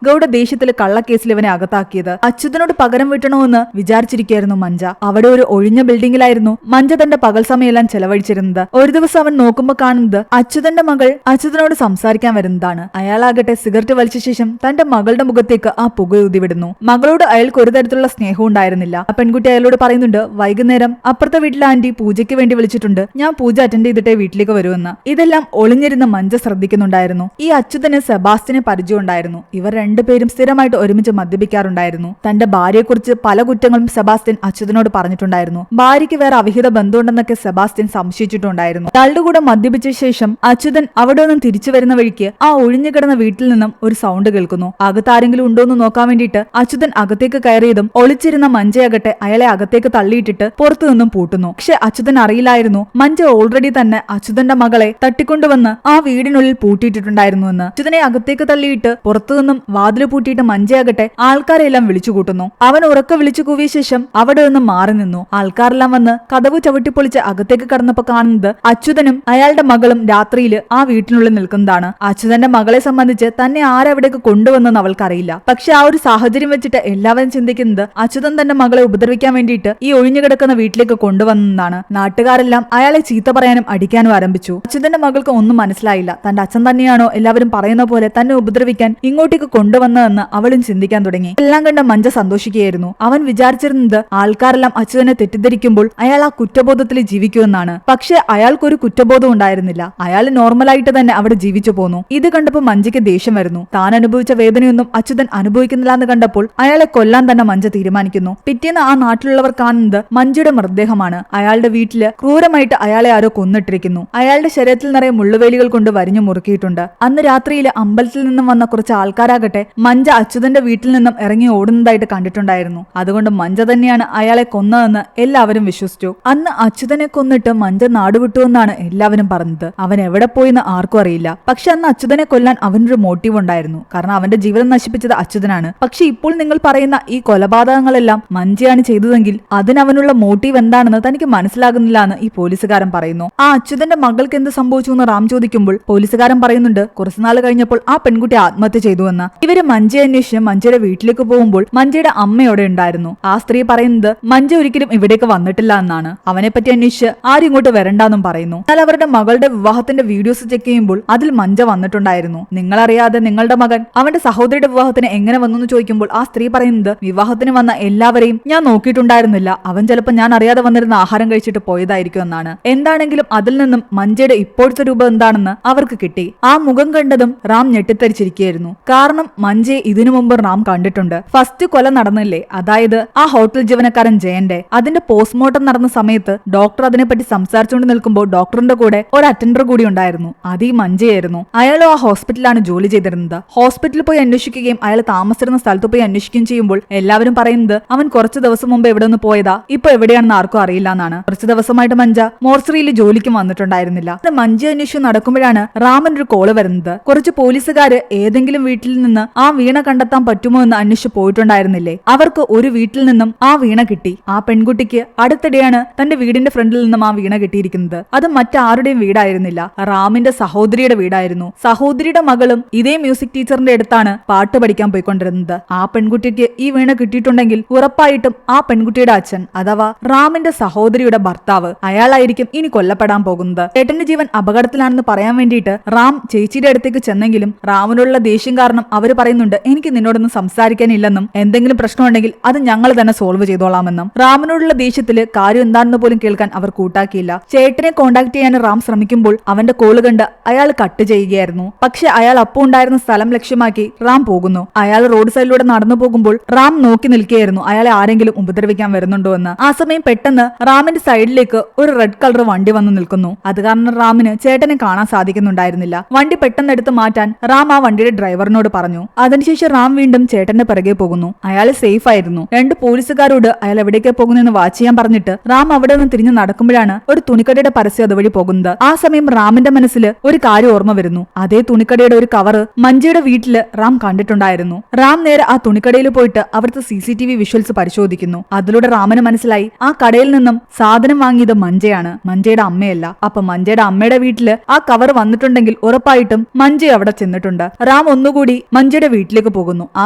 ഗൗഡ ദേഷ്യത്തിൽ കള്ളക്കേസിൽ ഇവനെ അകത്താക്കിയത്. അച്യുതനോട് പകരം വീട്ടണമെന്ന് വിചാരിച്ചിരിക്കുകയായിരുന്നു മഞ്ജ. അവിടെ ഒരു ഒഴിഞ്ഞ ബിൽഡിംഗിലായിരുന്നു മഞ്ജ തന്റെ പകൽ സമയമെല്ലാം ചെലവഴിച്ചിരുന്നത്. ഒരു ദിവസം അവൻ നോക്കുമ്പോൾ കാണുന്നത് അച്യുതന്റെ മകൾ അച്യുതനോട് സംസാരിക്കാൻ വരുന്നതാണ്. അയാളാകട്ടെ സിഗരറ്റ് വലിച്ച ശേഷം തന്റെ മകളുടെ മുഖത്തേക്ക് ആ പുക ഊതിവിടുന്നു. മകളോട് അയാൾക്ക് ഒരു തരത്തിലുള്ള സ്നേഹവും ഉണ്ടായിരുന്നില്ല. ആ പെൺകുട്ടി അയാളോട് പറയുന്നുണ്ട്, വൈകുന്നേരം അപ്പുറത്തെ വീട്ടിലെ ആന്റി പൂജയ്ക്ക് വേണ്ടി വിളിച്ചിട്ടുണ്ട്, ഞാൻ പൂജ അറ്റൻഡ് ചെയ്തിട്ടേ വീട്ടിലേക്ക് വരുമെന്ന്. ഇതെല്ലാം ഒളിഞ്ഞിരുന്ന മഞ്ജ ശ്രദ്ധിക്കുന്നുണ്ടായിരുന്നു. ഈ അച്യുതന് സെബാസ്റ്റിനെ പരിചയം ഉണ്ടായിരുന്നു. ഇവർ രണ്ടുപേരും സ്ഥിരമായിട്ട് ഒരുമിച്ച് മദ്യപിക്കാറുണ്ടായിരുന്നു. തന്റെ ഭാര്യയെക്കുറിച്ച് പല കുറ്റങ്ങളും സെബാസ്റ്റ്യൻ അച്യുതനോട് പറഞ്ഞിട്ടുണ്ടായിരുന്നു. ഭാര്യയ്ക്ക് വേറെ അവിഹിത ബന്ധമുണ്ടെന്നൊക്കെ സെബാസ്റ്റ്യൻ സംശയിച്ചിട്ടുണ്ടായിരുന്നു. അയാളുടെ കൂടെ മദ്യപിച്ച ശേഷം അച്യുതൻ അവിടെ നിന്നും തിരിച്ചു വരുന്ന വഴിക്ക് ആ ഒഴിഞ്ഞു കിടന്ന വീട്ടിൽ നിന്നും ഒരു സൗണ്ട് കേൾക്കുന്നു. അകത്ത് ആരെങ്കിലും ഉണ്ടോന്ന് നോക്കാൻ വേണ്ടിയിട്ട് അച്യുതൻ അകത്തേക്ക് കയറിയതും ഒളിച്ചിരുന്ന മഞ്ജയാകട്ടെ അയാളെ അകത്തേക്ക് തള്ളിയിട്ടിട്ട് പുറത്തു നിന്നും പൂട്ടുന്നു. പക്ഷെ അച്യുതൻ അറിയില്ലായിരുന്നു മഞ്ജ ഓൾറെഡി തന്നെ അച്യുതന്റെ മകളെ തട്ടിക്കൊണ്ടുവന്ന് ആ വീടിനുള്ളിൽ പൂട്ടിയിട്ടിട്ടുണ്ടായിരുന്നു എന്ന്. അച്യുതനെ അകത്തേക്ക് തള്ളിയിട്ട് പുറത്തു നിന്നും വാതില് പൂട്ടിയിട്ട് മഞ്ജയാകട്ടെ ആൾക്കാരെല്ലാം വിളിച്ചു കൂട്ടുന്നു. അവൻ ഉറക്കെ വിളിച്ചു കൂവിയ ശേഷം അവിടെ നിന്നും മാറി നിന്നു. ആൾക്കാരെല്ലാം വന്ന് കതവ് ചവിട്ടിപ്പൊളിച്ച് അകത്തേക്ക് കടന്നപ്പോ കാണുന്നത് അച്യുതനും അയാളുടെ മകളും രാത്രിയിൽ ആ വീട്ടിനുള്ളിൽ നിൽക്കുന്നതാണ്. അച്യുതന്റെ മകളെ സംബന്ധിച്ച് തന്നെ ആരവിടേക്ക് കൊണ്ടുവന്നെന്ന് അവൾക്കറിയില്ല. പക്ഷെ ആ ഒരു സാഹചര്യം വെച്ചിട്ട് എല്ലാവരും ചിന്തിക്കുന്നത് അച്യുതൻ തന്റെ മകളെ ഉപദ്രവിക്കാൻ വേണ്ടിയിട്ട് ഈ ഒഴിഞ്ഞു കിടക്കുന്ന വീട്ടിലേക്ക് കൊണ്ടുവന്നതാണ്. നാട്ടുകാരെല്ലാം അയാളെ ചീത്ത പറയാനും അടിക്കാനും ആരംഭിച്ചു. അച്യുതന്റെ മകൾക്ക് ഒന്നും മനസ്സിലായില്ല. തന്റെ അച്ഛൻ തന്നെയാണോ എല്ലാവരും പറയുന്ന പോലെ തന്നെ ഉപദ്രവിക്കാൻ ഇങ്ങോട്ടേക്ക് കൊണ്ടുവന്നതെന്ന് അവളും ചിന്തിക്കാൻ തുടങ്ങി. എല്ലാം കണ്ട മഞ്ജ സന്തോഷിക്കുകയായിരുന്നു. അവൻ വിചാരിച്ചിരുന്നത് ആൾക്കാരെല്ലാം അച്യുതനെ തെറ്റിദ്ധരിക്കുമ്പോൾ അയാൾ ആ കുറ്റബോധത്തിൽ ജീവിക്കുമെന്നാണ്. പക്ഷെ അയാൾക്കൊരു കുറ്റബോധം ഉണ്ടായിരുന്നില്ല. അയാൾ നോർമലായിട്ട് തന്നെ അവിടെ ജീവിച്ചു പോന്നു. ഇത് കണ്ടപ്പോൾ മഞ്ജയ്ക്ക് ദേഷ്യം വരുന്നു. താൻ അനുഭവിച്ച വേദനയൊന്നും അച്യുതൻ അനുഭവിക്കുന്നില്ല എന്ന് കണ്ടപ്പോൾ അയാളെ കൊല്ലാൻ തന്നെ മഞ്ജ തീരുമാനിക്കുന്നു. പിറ്റേന്ന് ആ നാട്ടിലുള്ളവർ കാണുന്നത് മഞ്ജയുടെ മൃതദേഹമാണ്. അയാളുടെ വീട്ടില് ക്രൂരമായിട്ട് അയാളെ ആരോ കൊന്നിട്ടിരിക്കുന്നു. അയാളുടെ ശരീരത്തിൽ നിറയെ മുള്ളുവേലികൾ കൊണ്ട് വരിഞ്ഞു മുറുക്കിയിട്ടുണ്ട്. അന്ന് രാത്രിയിൽ അമ്പലത്തിൽ നിന്നും വന്ന കുറച്ച് ആൾക്കാരാകട്ടെ മഞ്ജ അച്യുതന്റെ വീട്ടിൽ നിന്നും ഇറങ്ങി ഓടുന്നതായിട്ട് കണ്ടിട്ടുണ്ടായിരുന്നു. അതുകൊണ്ട് മഞ്ജ തന്നെയാണ് അയാളെ കൊന്നതെന്ന് എല്ലാവരും വിശ്വസിച്ചു. അന്ന് അച്യുതനെ കൊന്നിട്ട് മഞ്ജ നാടുവിട്ടുവെന്നാണ് എല്ലാവരും പറഞ്ഞത്. അവൻ എവിടെ പോയെന്ന് ആർക്കും അറിയില്ല. പക്ഷെ അന്ന് അച്യുതനെ കൊല്ലാൻ അവനൊരു മോട്ടീവ് ഉണ്ടായിരുന്നു. കാരണം അവന്റെ ജീവിതം നശിപ്പിച്ചത് അച്യുതനാണ്. പക്ഷെ ഇപ്പോൾ നിങ്ങൾ പറയുന്ന ഈ കൊലപാതകങ്ങളെല്ലാം മഞ്ജയാണ് ചെയ്തതെങ്കിൽ അതിനവനുള്ള മോട്ടീവ് എന്താണെന്ന് തനിക്ക് മനസ്സിലാകുന്നില്ല എന്ന് ഈ പോലീസുകാരൻ പറയുന്നു. ആ അച്യുതന്റെ മകൾക്ക് എന്ത് സംഭവിച്ചു എന്ന് റാം ചോദിക്കുമ്പോൾ പോലീസുകാരൻ പറയുന്നുണ്ട്, കുറച്ചുനാൾ കഴിഞ്ഞപ്പോൾ ആ പെൺകുട്ടി ആത്മഹത്യ ചെയ്തു എന്ന്. ഇവര് മഞ്ജയെ അന്വേഷിച്ച് മഞ്ജയുടെ വീട്ടിലേക്ക് പോകുമ്പോൾ മഞ്ജയുടെ അമ്മയോടെ ഉണ്ടായിരുന്നു. ആ സ്ത്രീ പറയുന്നത് മഞ്ജ ഒരിക്കലും ഇവിടേക്ക് വന്നിട്ടില്ല എന്നാണ്. അവനെ പറ്റി അന്വേഷിച്ച് ആരും ഇങ്ങോട്ട് വരണ്ടെന്നും പറയുന്നു. എന്നാൽ അവരുടെ മകളുടെ വിവാഹത്തിന്റെ വീഡിയോസ് ചെക്ക് ചെയ്യുമ്പോൾ അതിൽ മഞ്ജ വന്നിട്ടുണ്ടായിരുന്നു. നിങ്ങളറിയാതെ നിങ്ങളുടെ മകൻ അവന്റെ സഹോദരിയുടെ വിവാഹത്തിന് എങ്ങനെ വന്നു ചോദിക്കുമ്പോൾ ആ സ്ത്രീ പറയുന്നത്, വിവാഹത്തിന് വന്ന എല്ലാവരെയും ഞാൻ നോക്കിയിട്ടുണ്ടായിരുന്നില്ല, അവൻ ചിലപ്പോൾ ഞാൻ അറിയാതെ വന്നിരുന്ന ആഹാരം കഴിച്ചിട്ട് പോയതായിരിക്കും എന്നാണ്. എന്താണെങ്കിലും അതിൽ നിന്നും മഞ്ജയുടെ ഇപ്പോഴത്തെ രൂപം എന്താണെന്ന് അവർക്ക് കിട്ടി. ആ മുഖം കണ്ടതും റാം ഞെട്ടിത്തരിച്ചിരിക്കുകയായിരുന്നു. കാരണം മഞ്ജയെ ഇതിനു മുമ്പ് റാം കണ്ടിട്ടുണ്ട്. ഫസ്റ്റ് കൊല നടന്നില്ലേ, അതായത് ആ ഹോട്ടൽ ജീവനക്കാരൻ ജയന്റെ, അതിന്റെ പോസ്റ്റ്മോർട്ടം നടന്ന സമയത്ത് ഡോക്ടർ അതിനെപ്പറ്റി സംസാരിച്ചുകൊണ്ട് നിൽക്കുമ്പോൾ ഡോക്ടറിന്റെ കൂടെ ഒരു അറ്റൻഡർ കൂടി ഉണ്ടായിരുന്നു. അത് ഈ മഞ്ജയായിരുന്നു. അയാളും ആ ഹോസ്പിറ്റലിലാണ് ജോലി ചെയ്തിരുന്നത്. ഹോസ്പിറ്റലിൽ പോയി അന്വേഷിക്കുകയും അയാൾ താമസിച്ചിരുന്ന സ്ഥലത്ത് പോയി അന്വേഷിക്കുകയും ചെയ്യുമ്പോൾ എല്ലാവരും പറയുന്നത് അവൻ കുറച്ച് ദിവസം മുമ്പ് എവിടെ നിന്ന് പോയതാ, ഇപ്പൊ എവിടെയാണെന്ന് ആർക്കും അറിയില്ല എന്നാണ്. കുറച്ച് ദിവസമായിട്ട് മഞ്ജ മോർച്ചറിയിൽ ജോലിക്കും വന്നിട്ടുണ്ടായിരുന്നില്ല. മഞ്ജ അന്വേഷിച്ച് നടക്കുമ്പോഴാണ് റാമിനൊരു കോള് വരുന്നത്. കുറച്ച് പോലീസുകാര് ഏതെങ്കിലും വീട്ടിൽ നിന്ന് ആ വീണ കണ്ടെത്താൻ പറ്റുമോ എന്ന് അന്വേഷിച്ച് പോയിട്ടുണ്ടായിരുന്നില്ലേ. അവർക്ക് ഒരു വീട്ടിൽ നിന്നും ആ വീണ കിട്ടി. ആ പെൺകുട്ടിക്ക് അടുത്തിടെയാണ് തന്റെ വീടിന്റെ ഫ്രണ്ടിൽ നിന്നും ആ വീണ കിട്ടിയിരിക്കുന്നത്. അത് മറ്റാരുടെയും വീടായിരുന്നില്ല, റാമിന്റെ സഹോദരിയുടെ വീടായിരുന്നു. സഹോദരിയുടെ മകളും ഇതേ മ്യൂസിക് ടീച്ചറിന്റെ അടുത്താണ് പാട്ട് പഠിക്കാൻ പോയിക്കൊണ്ടിരുന്നത്. ആ പെൺകുട്ടിക്ക് ഈ വീണ കിട്ടിയിട്ടുണ്ടെങ്കിൽ ഉറപ്പായിട്ടും ആ പെൺകുട്ടിയുടെ അച്ഛൻ അഥവാ റാമിന്റെ സഹോദരിയുടെ ഭർത്താവ് അയാളായിരിക്കും ഇനി കൊല്ലപ്പെടാൻ പോകുന്നത്. ചേട്ടന്റെ ജീവൻ അപകടത്തിലാണെന്ന് പറയാൻ വേണ്ടിയിട്ട് റാം ചേച്ചിയുടെ അടുത്തേക്ക് ചെന്നെങ്കിലും റാമിനുള്ള ദേഷ്യം കാരണം അവര് പറയുന്നുണ്ട്, എനിക്ക് നിന്നോടൊന്നും സംസാരിക്കാനില്ലെന്നും എന്തെങ്കിലും പ്രശ്നമുണ്ടെങ്കിൽ അത് ഞങ്ങൾ തന്നെ സോൾവ് ചെയ്തോളാമെന്നും. റാമിനോടുള്ള ദേഷ്യത്തില് കാര്യം എന്താണെന്ന് പോലും കേൾക്കാൻ അവർ കൂട്ടാക്കിയില്ല. ചേട്ടനെ കോണ്ടാക്ട് ചെയ്യാൻ റാം ശ്രമിക്കുമ്പോൾ അവന്റെ കോള് കണ്ട് അയാൾ കട്ട് ചെയ്യുകയായിരുന്നു. പക്ഷെ അയാൾ അപ്പോൾ ഉണ്ടായിരുന്ന സ്ഥലം ലക്ഷ്യമാക്കി റാം പോകുന്നു. അയാൾ റോഡ് സൈഡിലൂടെ നടന്നു പോകുമ്പോൾ റാം നോക്കി നിൽക്കുകയായിരുന്നു അയാളെ ആരെങ്കിലും ഉപദ്രവിക്കാൻ വരുന്നുണ്ടോ എന്ന്. ആ സമയം പെട്ടെന്ന് റാമിന്റെ സൈഡിലേക്ക് ഒരു റെഡ് കളർ വണ്ടി വന്നു നിൽക്കുന്നു. അത് കാരണം റാമിന് ചേട്ടനെ കാണാൻ സാധിക്കുന്നുണ്ടായിരുന്നില്ല. വണ്ടി പെട്ടെന്ന് എടുത്ത് മാറ്റാൻ റാം ആ വണ്ടിയുടെ ഡ്രൈവറിനോട് പറഞ്ഞു. അതിനുശേഷം റാം വീണ്ടും ചേട്ടന്റെ പിറകെ പോകുന്നു. അയാൾ സേഫ് ആയിരുന്നു. രണ്ട് പോലീസുകാരോട് അയാൾ എവിടേക്ക് പോകുന്നെന്ന് വാച്ച് ചെയ്യാൻ പറഞ്ഞിട്ട് റാം അവിടെ നിന്ന് തിരിഞ്ഞു നടക്കുമ്പോഴാണ് ഒരു തുണിക്കടയുടെ പരസ്യം അതുവഴി പോകുന്നത്. ആ സമയം റാമിന്റെ മനസ്സിൽ ഒരു കാര്യം ഓർമ്മ വരുന്നു. അതേ തുണിക്കടയുടെ ഒരു കവറ് മഞ്ജയുടെ വീട്ടില് റാം കണ്ടിട്ടുണ്ടായിരുന്നു. റാം നേരെ ആ തുണിക്കടയിൽ പോയിട്ട് അവിടുത്തെ CCTV വിഷ്വൽസ് പരിശോധിക്കുന്നു. അതിലൂടെ റാമിന് മനസ്സിലായി ആ കടയിൽ നിന്നും സാധനം വാങ്ങിയത് മഞ്ജയാണ്, മഞ്ജയുടെ അമ്മയല്ല. അപ്പൊ മഞ്ജയുടെ അമ്മയുടെ വീട്ടില് ആ കവർ വന്നിട്ടുണ്ട് വന്നിട്ടുണ്ടെങ്കിൽ ഉറപ്പായിട്ടും മഞ്ജു അവിടെ ചെന്നിട്ടുണ്ട്. റാം ഒന്നുകൂടി മഞ്ജയുടെ വീട്ടിലേക്ക് പോകുന്നു. ആ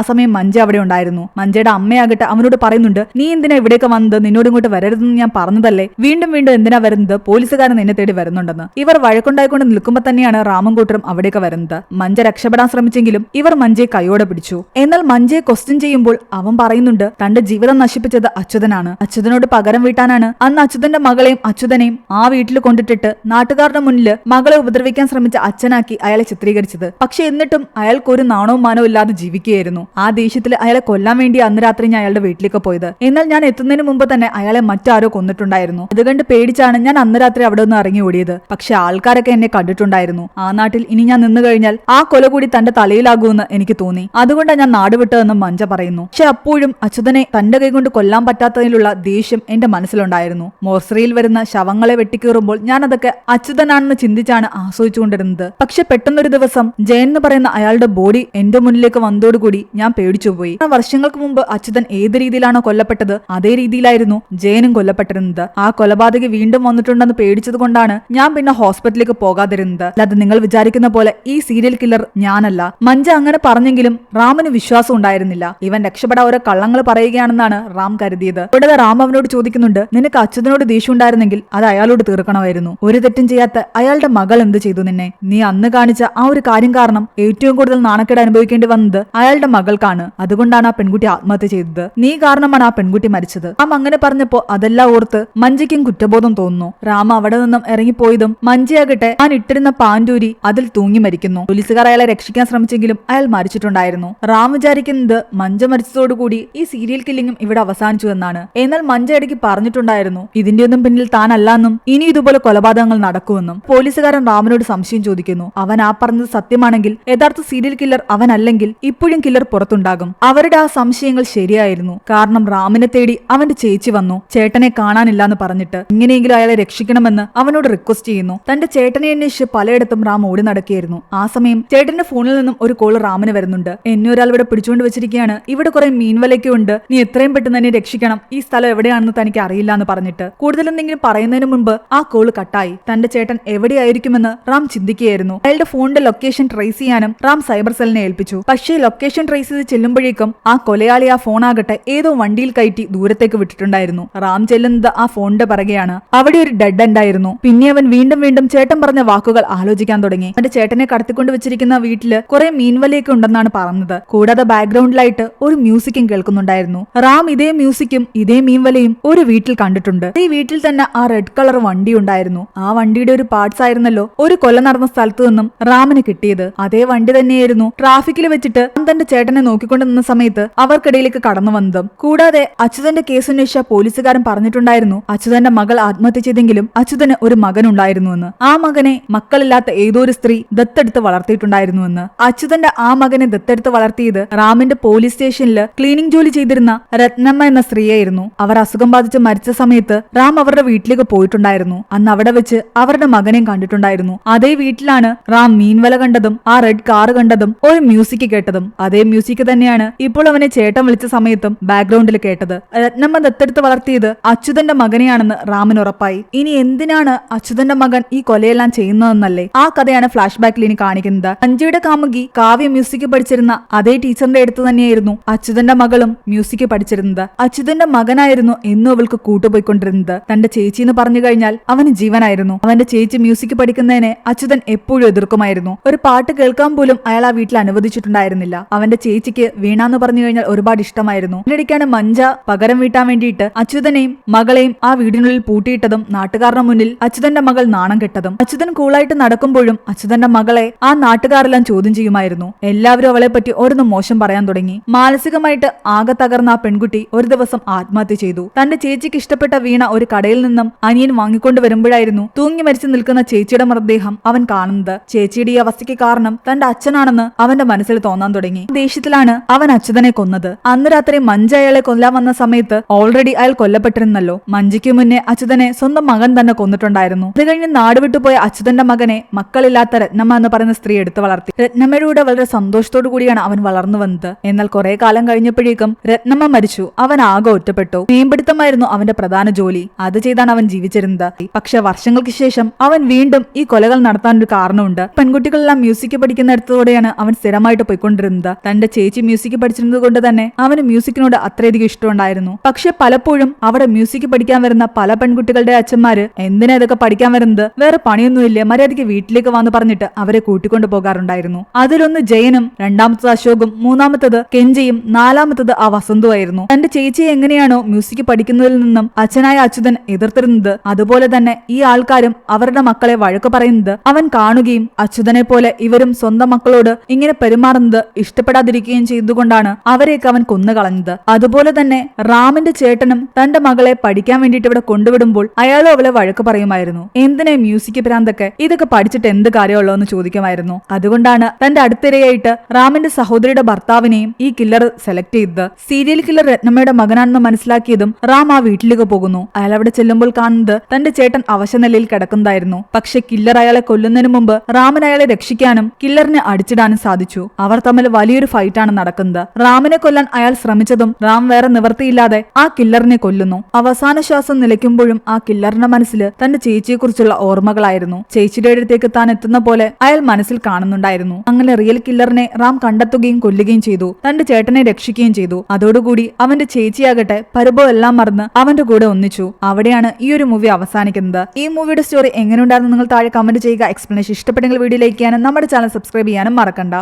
സമയം മഞ്ജു അവിടെ ഉണ്ടായിരുന്നു. മഞ്ജയുടെ അമ്മയാകട്ടെ അവനോട് പറയുന്നുണ്ട്, നീ എന്തിനാ ഇവിടേക്ക് വന്നത്, നിന്നോട് ഇങ്ങോട്ട് വരരുതെന്ന് ഞാൻ പറഞ്ഞതല്ലേ, വീണ്ടും വീണ്ടും എന്തിനാ വരുന്നത്, പോലീസുകാരൻ നിന്നെ തേടി വരുന്നുണ്ടെന്ന്. ഇവർ വഴക്കുണ്ടായിക്കൊണ്ട് നിൽക്കുമ്പോൾ തന്നെയാണ് റാമും കൂട്ടരും അവിടേക്ക് വരുന്നത്. മഞ്ജ രക്ഷപ്പെടാൻ ശ്രമിച്ചെങ്കിലും ഇവർ മഞ്ജയെ കൈയോടെ പിടിച്ചു. എന്നാൽ മഞ്ജയെ ക്വസ്റ്റ്യൻ ചെയ്യുമ്പോൾ അവൻ പറയുന്നുണ്ട് തന്റെ ജീവിതം നശിപ്പിച്ചത് അച്യുതനാണ്. അച്യുതനോട് പകരം വീട്ടാനാണ് അന്ന് അച്യുതന്റെ മകളെയും അച്യുതനെയും ആ വീട്ടിൽ കൊണ്ടിട്ടിട്ട് നാട്ടുകാരുടെ മുന്നിൽ മകളെ ഉപദ്രവിക്കാൻ ശ്രമിച്ച അച്ഛനാക്കി അയാളെ ചിത്രീകരിച്ചത്. പക്ഷെ എന്നിട്ടും അയാൾക്ക് ഒരു നാണവും മാനവും ഇല്ലാതെ ജീവിക്കുകയായിരുന്നു. ആ ദേഷ്യത്തിൽ അയാളെ കൊല്ലാൻ വേണ്ടി അന്ന് രാത്രി ഞാൻ അയാളുടെ വീട്ടിലേക്ക് പോയത്. എന്നാൽ ഞാൻ എത്തുന്നതിന് മുമ്പ് തന്നെ അയാളെ മറ്റാരോ കൊന്നിട്ടുണ്ടായിരുന്നു. അതുകൊണ്ട് പേടിച്ചാണ് ഞാൻ അന്ന് രാത്രി അവിടെ നിന്ന് ഇറങ്ങി ഓടിയത്. പക്ഷെ ആൾക്കാരൊക്കെ എന്നെ കണ്ടിട്ടുണ്ടായിരുന്നു. ആ നാട്ടിൽ ഇനി ഞാൻ നിന്ന് കഴിഞ്ഞാൽ ആ കൊല കൂടി തന്റെ തലയിലാകുമെന്ന് എനിക്ക് തോന്നി. അതുകൊണ്ടാണ് ഞാൻ നാട് വിട്ടതെന്ന് മഞ്ജ പറയുന്നു. പക്ഷെ അപ്പോഴും അച്യുതനെ തന്റെ കൈകൊണ്ട് കൊല്ലാൻ പറ്റാത്തതിലുള്ള ദേഷ്യം എന്റെ മനസ്സിലുണ്ടായിരുന്നു. മോർച്ചറിയിൽ വരുന്ന ശവങ്ങളെ വെട്ടിക്കീറുമ്പോൾ ഞാൻ അതൊക്കെ അച്യുതനാണെന്ന് ചിന്തിച്ചാണ് ആസ്വദിച്ചുകൊണ്ടിരുന്നത്. പക്ഷെ പെട്ടെന്നൊരു ദിവസം ജയൻ എന്ന് പറയുന്ന അയാളുടെ ബോഡി എന്റെ മുന്നിലേക്ക് വന്നതോടുകൂടി ഞാൻ പേടിച്ചുപോയി. വർഷങ്ങൾക്ക് മുമ്പ് അച്യുതൻ ഏത് രീതിയിലാണോ കൊല്ലപ്പെട്ടത് അതേ രീതിയിലായിരുന്നു ജയനും കൊല്ലപ്പെട്ടിരുന്നത്. ആ കൊലപാതകി വീണ്ടും വന്നിട്ടുണ്ടെന്ന് പേടിച്ചത് കൊണ്ടാണ് ഞാൻ പിന്നെ ഹോസ്പിറ്റലിലേക്ക് പോകാതിരുന്നത്. അല്ലാതെ നിങ്ങൾ വിചാരിക്കുന്ന പോലെ ഈ സീരിയൽ കില്ലർ ഞാനല്ല. മഞ്ജ അങ്ങനെ പറഞ്ഞെങ്കിലും റാമിന് വിശ്വാസം ഉണ്ടായിരുന്നില്ല. ഇവൻ രക്ഷപ്പെടാൻ ഓരോ കള്ളങ്ങൾ പറയുകയാണെന്നാണ് റാം കരുതിയത്. ഇവിടെ റാം അവനോട് ചോദിക്കുന്നുണ്ട്, നിനക്ക് അച്യുതനോട് ദേഷ്യം ഉണ്ടായിരുന്നെങ്കിൽ അത് അയാളോട് തീർക്കണമായിരുന്നു. ഒരു തെറ്റും ചെയ്യാത്ത അയാളുടെ മകൾ എന്ത് ചെയ്തു നിന്നെ? നീ അന്ന് കാണിച്ച ആ ഒരു കാര്യം കാരണം ഏറ്റവും കൂടുതൽ നാണക്കേട് അനുഭവിക്കേണ്ടി വന്നത് അയാളുടെ മകൾക്കാണ്. അതുകൊണ്ടാണ് ആ പെൺകുട്ടി ആത്മഹത്യ ചെയ്തത്. നീ കാരണമാണ് ആ പെൺകുട്ടി മരിച്ചത്. റാം അങ്ങനെ പറഞ്ഞപ്പോ അതെല്ലാം ഓർത്ത് മഞ്ജയ്ക്കും കുറ്റബോധം തോന്നുന്നു. റാം അവിടെ നിന്നും ഇറങ്ങിപ്പോയതും മഞ്ജയാകട്ടെ താൻ ഇട്ടിരുന്ന പാൻഡൂരി അതിൽ തൂങ്ങി മരിക്കുന്നു. പോലീസുകാർ അയാളെ രക്ഷിക്കാൻ ശ്രമിച്ചെങ്കിലും അയാൾ മരിച്ചിട്ടുണ്ടായിരുന്നു. റാം വിചാരിക്കുന്നത് മഞ്ജ മരിച്ചതോടുകൂടി ഈ സീരിയൽ കില്ലിങ്ങും ഇവിടെ അവസാനിച്ചു എന്നാണ്. എന്നാൽ മഞ്ജ ഇടയ്ക്ക് പറഞ്ഞിട്ടുണ്ടായിരുന്നു ഇതിന്റെ ഒന്നും പിന്നിൽ താനല്ലെന്നും ഇനി ഇതുപോലെ കൊലപാതകങ്ങൾ നടക്കുമെന്നും. പോലീസുകാരൻ റാമിനോട് സംശയം ചോദിക്കുന്നു. അവൻ ആ പറഞ്ഞത് സത്യമാണെങ്കിൽ യഥാർത്ഥ സീരിയൽ കില്ലർ അവനല്ലെങ്കിൽ ഇപ്പോഴും കില്ലർ പുറത്തുണ്ടാകും. അവരുടെ ആ സംശയങ്ങൾ ശരിയായിരുന്നു. കാരണം റാമിനെ തേടി അവന്റെ ചേച്ചി വന്നു, ചേട്ടനെ കാണാനില്ലാന്ന് പറഞ്ഞിട്ട്. എങ്ങനെയെങ്കിലും അയാളെ രക്ഷിക്കണമെന്ന് അവനോട് റിക്വസ്റ്റ് ചെയ്യുന്നു. തന്റെ ചേട്ടനെ അന്വേഷിച്ച് പലയിടത്തും റാം ഓടി നടക്കുകയായിരുന്നു. ആ സമയം ചേട്ടന്റെ ഫോണിൽ നിന്നും ഒരു കോൾ റാമിന് വരുന്നുണ്ട്. എന്നെ ഒരാൾ ഇവിടെ പിടിച്ചുകൊണ്ട് വെച്ചിരിക്കുകയാണ്, ഇവിടെ കുറെ മീൻവലയൊക്കെ ഉണ്ട്, നീ എത്രയും പെട്ടെന്ന് തന്നെ രക്ഷിക്കണം, ഈ സ്ഥലം എവിടെയാണെന്ന് തനിക്ക് അറിയില്ല എന്ന് പറഞ്ഞിട്ട്. കൂടുതൽ എന്തെങ്കിലും പറയുന്നതിന് മുമ്പ് ആ കോൾ കട്ടായി. തന്റെ ചേട്ടൻ എവിടെയായിരിക്കുമെന്ന് റാം ചിന്തിക്കുകയായിരുന്നു. അയാളുടെ ഫോണിന്റെ ലൊക്കേഷൻ ട്രേസ് ചെയ്യാനും റാം സൈബർ സെല്ലിനെ ഏൽപ്പിച്ചു. പക്ഷേ ലൊക്കേഷൻ ട്രേസ് ചെയ്ത് ചെല്ലുമ്പോഴേക്കും ആ കൊലയാളി ആ ഫോണാകട്ടെ ഏതോ വണ്ടിയിൽ കയറ്റി ദൂരത്തേക്ക് വിട്ടിട്ടുണ്ടായിരുന്നു. റാം ചെല്ലുന്നത് ആ ഫോണിന്റെ പിറകെയാണ്. അവിടെ ഒരു ഡെഡ് എൻഡ് ആയിരുന്നു. പിന്നെ അവൻ വീണ്ടും വീണ്ടും ചേട്ടൻ പറഞ്ഞ വാക്കുകൾ ആലോചിക്കാൻ തുടങ്ങി. അവന്റെ ചേട്ടനെ കടത്തിക്കൊണ്ട് വെച്ചിരിക്കുന്ന വീട്ടില് കുറെ മീൻവലയൊക്കെ ഉണ്ടെന്നാണ് പറഞ്ഞത്. കൂടാതെ ബാക്ക്ഗ്രൗണ്ടിലായിട്ട് ഒരു മ്യൂസിക്കും കേൾക്കുന്നുണ്ടായിരുന്നു. റാം ഇതേ മ്യൂസിക്കും ഇതേ മീൻവലയും ഒരു വീട്ടിൽ കണ്ടിട്ടുണ്ട്. ഈ വീട്ടിൽ തന്നെ ആ റെഡ് കളർ വണ്ടി ഉണ്ടായിരുന്നു. ആ വണ്ടിയുടെ ഒരു പാർട്സ് ആയിരുന്നല്ലോ ഒരു കൊല നടന്ന സ്ഥലത്തു നിന്നും റാമിന് കിട്ടിയത്. അതേ വണ്ടി തന്നെയായിരുന്നു ട്രാഫിക്കിൽ വെച്ചിട്ട് തന്റെ ചേട്ടനെ നോക്കിക്കൊണ്ട് നിന്ന സമയത്ത് അവർക്കിടയിലേക്ക് കടന്നു വന്നതും. കൂടാതെ അച്യുതന്റെ കേസ് അന്വേഷിച്ച പോലീസുകാരൻ പറഞ്ഞിട്ടുണ്ടായിരുന്നു അച്യുതന്റെ മകൾ ആത്മഹത്യ ചെയ്തെങ്കിലും അച്യുതന് ഒരു മകൻ ഉണ്ടായിരുന്നുവെന്ന്. ആ മകനെ മക്കളില്ലാത്ത ഏതോ ഒരു സ്ത്രീ ദത്തെടുത്ത് വളർത്തിയിട്ടുണ്ടായിരുന്നുവെന്ന്. അച്യുതന്റെ ആ മകനെ ദത്തെടുത്ത് വളർത്തിയത് റാമിന്റെ പോലീസ് സ്റ്റേഷനിൽ ക്ലീനിംഗ് ജോലി ചെയ്തിരുന്ന രത്നമ്മ എന്ന സ്ത്രീയായിരുന്നു. അവർ അസുഖം ബാധിച്ച് മരിച്ച സമയത്ത് റാം അവരുടെ വീട്ടിലേക്ക് പോയിട്ടുണ്ടായിരുന്നു. അന്ന് അവിടെ വെച്ച് അവരുടെ മകനെയും കണ്ടിട്ടുണ്ടായിരുന്നു. അതേ വീട്ടിലാണ് റാം മീൻവല കണ്ടതും ആ റെഡ് കാർ കണ്ടതും ഒരു മ്യൂസിക് കേട്ടതും. അതേ മ്യൂസിക് തന്നെയാണ് ഇപ്പോൾ അവനെ ചേട്ടൻ വിളിച്ച സമയത്തും ബാക്ക്ഗ്രൗണ്ടിൽ കേട്ടത്. രത്നമ്മ ദത്തെടുത്ത് വളർത്തിയത് അച്യുതന്റെ മകനെയാണെന്ന് റാമിന് ഉറപ്പായി. ഇനി എന്തിനാണ് അച്യുതന്റെ മകൻ ഈ കൊലയെല്ലാം ചെയ്യുന്നതെന്നല്ലേ ആ കഥയാണ് ഫ്ലാഷ് ബാക്കിൽ ഇനി കാണിക്കുന്നത്. അഞ്ജയുടെ കാമുകി കാവ്യ മ്യൂസിക് പഠിച്ചിരുന്ന അതേ ടീച്ചറിന്റെ അടുത്ത് തന്നെയായിരുന്നു അച്യുതന്റെ മകളും മ്യൂസിക് പഠിച്ചിരുന്നത്. അച്യുതന്റെ മകനായിരുന്നു എന്നും അവൾക്ക് കൂട്ടുപോയിക്കൊണ്ടിരുന്നത്. തന്റെ ചേച്ചി എന്ന് പറഞ്ഞു കഴിഞ്ഞാൽ അവന് ജീവനായിരുന്നു. അവന്റെ ചേച്ചി മ്യൂസിക് പഠിക്കുന്നതിനെ അച്യുതൻ എപ്പോഴും എതിർക്കുമായിരുന്നു. ഒരു പാട്ട് കേൾക്കാൻ പോലും അയാൾ ആ വീട്ടിൽ അനുവദിച്ചിട്ടുണ്ടായിരുന്നില്ല. അവന്റെ ചേച്ചിക്ക് വീണാന്ന് പറഞ്ഞു കഴിഞ്ഞാൽ ഒരുപാട് ഇഷ്ടമായിരുന്നു. ഇതിനിടയ്ക്കാണ് മഞ്ജ പകരം വീട്ടാൻ വേണ്ടിയിട്ട് അച്യുതനെയും മകളെയും ആ വീടിനുള്ളിൽ പൂട്ടിയിട്ടതും നാട്ടുകാരുടെ മുന്നിൽ അച്യുതന്റെ മകൾ നാണം കെട്ടതും. അച്യുതൻ കൂളായിട്ട് നടക്കുമ്പോഴും അച്യുതന്റെ മകളെ ആ നാട്ടുകാരെല്ലാം ചോദ്യം ചെയ്യുമായിരുന്നു. എല്ലാവരും അവളെ പറ്റി ഓരോന്ന് മോശം പറയാൻ തുടങ്ങി. മാനസികമായിട്ട് ആകെ തകർന്ന ആ പെൺകുട്ടി ഒരു ദിവസം ആത്മഹത്യ ചെയ്തു. തന്റെ ചേച്ചിക്ക് ഇഷ്ടപ്പെട്ട വീണ ഒരു കടയിൽ നിന്നും അനിയൻ വാങ്ങിക്കൊണ്ട് വരുമ്പോഴായിരുന്നു തൂങ്ങി മരിച്ചു നിൽക്കുന്ന ചേച്ചിയുടെ മൃതദേഹം അവൻ കാണുന്നത്. ചേച്ചിയുടെ ഈ അവസ്ഥയ്ക്ക് കാരണം തന്റെ അച്ഛനാണെന്ന് അവന്റെ മനസ്സിൽ തോന്നാൻ തുടങ്ങി. ദേഷ്യത്തിലാണ് അവൻ അച്യുതനെ കൊന്നത്. അന്ന് രാത്രി മഞ്ജ അയാളെ കൊല്ലാൻ വന്ന സമയത്ത് ഓൾറെഡി അയാൾ കൊല്ലപ്പെട്ടിരുന്നല്ലോ. മഞ്ജയ്ക്ക് മുന്നേ അച്യുതനെ സ്വന്തം മകൻ തന്നെ കൊന്നിട്ടുണ്ടായിരുന്നു. അത് കഴിഞ്ഞ് നാട് വിട്ടുപോയ അച്യുതന്റെ മകനെ മക്കളില്ലാത്ത രത്നമ്മ എന്ന് പറയുന്ന സ്ത്രീ എടുത്തു വളർത്തി. രത്നമ്മയുടെ കൂടെ വളരെ സന്തോഷത്തോടു കൂടിയാണ് അവൻ വളർന്നു വന്നത്. എന്നാൽ കുറെ കാലം കഴിഞ്ഞപ്പോഴേക്കും രത്നമ്മ മരിച്ചു. അവൻ ആകെ ഒറ്റപ്പെട്ടു. മീൻപിടുത്തമായിരുന്നു അവന്റെ പ്രധാന ജോലി. അത് ചെയ്താണ് അവൻ ജീവിച്ചിരുന്നത്. പക്ഷെ വർഷങ്ങൾക്ക് ശേഷം അവൻ വീണ്ടും ഈ കൊലകൾ നടത്താൻ നടത്താൻ ഒരു കാരണമുണ്ട്. പെൺകുട്ടികളെല്ലാം മ്യൂസിക് പഠിക്കുന്നിടത്തോടെയാണ് അവൻ സ്ഥിരമായിട്ട് പോയിക്കൊണ്ടിരുന്നത്. തന്റെ ചേച്ചി മ്യൂസിക് പഠിച്ചിരുന്നത് കൊണ്ട് തന്നെ അവന് മ്യൂസിക്കിനോട് അത്രയധികം ഇഷ്ടമുണ്ടായിരുന്നു. പക്ഷെ പലപ്പോഴും അവിടെ മ്യൂസിക് പഠിക്കാൻ വരുന്ന പല പെൺകുട്ടികളുടെ അച്ഛന്മാര് എന്തിനാ ഇതൊക്കെ പഠിക്കാൻ വരുന്നത്, വേറെ പണിയൊന്നുമില്ല, മര്യാദയ്ക്ക് വീട്ടിലേക്ക് വന്ന് പറഞ്ഞിട്ട് അവരെ കൂട്ടിക്കൊണ്ടു പോകാറുണ്ടായിരുന്നു. അതിലൊന്ന് ജയനും, രണ്ടാമത്തത് അശോകും, മൂന്നാമത്തത് കെഞ്ചിയും, നാലാമത്തത് ആ വസന്തുവായിരുന്നു. തന്റെ ചേച്ചിയെ എങ്ങനെയാണോ മ്യൂസിക് പഠിക്കുന്നതിൽ നിന്നും അച്ഛനായ അച്യുതൻ എതിർത്തിരുന്നത്, അതുപോലെ തന്നെ ഈ ആൾക്കാരും അവരുടെ മക്കളെ വഴക്ക് പറയുന്നത് അവൻ കാണുകയും അച്യുതനെ പോലെ ഇവരും സ്വന്തം മക്കളോട് ഇങ്ങനെ പെരുമാറുന്നത് ഇഷ്ടപ്പെടാതിരിക്കുകയും ചെയ്തുകൊണ്ടാണ് അവരെയൊക്കെ അവൻ കൊന്നുകളഞ്ഞത്. അതുപോലെ തന്നെ റാമിന്റെ ചേട്ടനും തന്റെ മകളെ പഠിക്കാൻ വേണ്ടിയിട്ട് ഇവിടെ കൊണ്ടുവിടുമ്പോൾ അയാളും അവളെ വഴക്ക് പറയുമായിരുന്നു. എന്തിനാ മ്യൂസിക് ഭ്രാന്തൊക്കെ, ഇതൊക്കെ പഠിച്ചിട്ട് എന്ത് കാര്യമുള്ളൂ എന്ന് ചോദിക്കുമായിരുന്നു. അതുകൊണ്ടാണ് തന്റെ അടുത്തിരയായിട്ട് റാമിന്റെ സഹോദരിയുടെ ഭർത്താവിനെയും ഈ കില്ലർ സെലക്ട് ചെയ്തത്. സീരിയൽ കില്ലർ രത്നമ്മയുടെ മകനാണെന്ന് മനസ്സിലാക്കിയതും റാം ആ വീട്ടിലേക്ക് പോകുന്നു. അയാൾ അവിടെ ചെല്ലുമ്പോൾ കാണുന്നത് തന്റെ ചേട്ടൻ അവശനിലയിൽ കിടക്കുന്നതായിരുന്നു. പക്ഷെ കില്ലർ അയാളെ കൊല്ലുന്നതിന് മുമ്പ് റാമിന് അയാളെ രക്ഷിക്കാനും കില്ലറിനെ അടിച്ചിടാനും സാധിച്ചു. അവർ തമ്മിൽ വലിയൊരു ഫൈറ്റാണ് നടക്കുന്നത്. റാമിനെ കൊല്ലാൻ അയാൾ ശ്രമിച്ചതും റാം വേറെ നിവൃത്തിയില്ലാതെ ആ കില്ലറിനെ കൊല്ലുന്നു. അവസാന ശ്വാസം നിലയ്ക്കുമ്പോഴും ആ കില്ലറിന്റെ മനസ്സിൽ തന്റെ ചേച്ചിയെക്കുറിച്ചുള്ള ഓർമ്മകളായിരുന്നു. ചേച്ചിയുടെ അടുത്തേക്ക് താൻ എത്തുന്ന പോലെ അയാൾ മനസ്സിൽ കാണുന്നുണ്ടായിരുന്നു. അങ്ങനെ റിയൽ കില്ലറിനെ റാം കണ്ടെത്തുകയും കൊല്ലുകയും ചെയ്തു. തന്റെ ചേട്ടനെ രക്ഷിക്കുകയും ചെയ്തു. അതോടുകൂടി അവന്റെ ചേച്ചിയാകട്ടെ പരിഭവം എല്ലാം മറന്ന് അവന്റെ കൂടെ ഒന്നിച്ചു. അവിടെയാണ് ഈ ഒരു മൂവി അവസാനിക്കുന്നത്. ഈ മൂവിയുടെ സ്റ്റോറി എങ്ങനെയുണ്ടായിരുന്നു നിങ്ങൾ താഴെ കമന്റ് ചെയ്യുക. എക്സ്പ്ലനേഷൻ ഇഷ്ടപ്പെട്ടെങ്കിൽ വീഡിയോ ലൈക്ക് ചെയ്യാനും നമ്മുടെ ചാനൽ സബ്സ്ക്രൈബ് ചെയ്യാനും മറക്കണ്ട.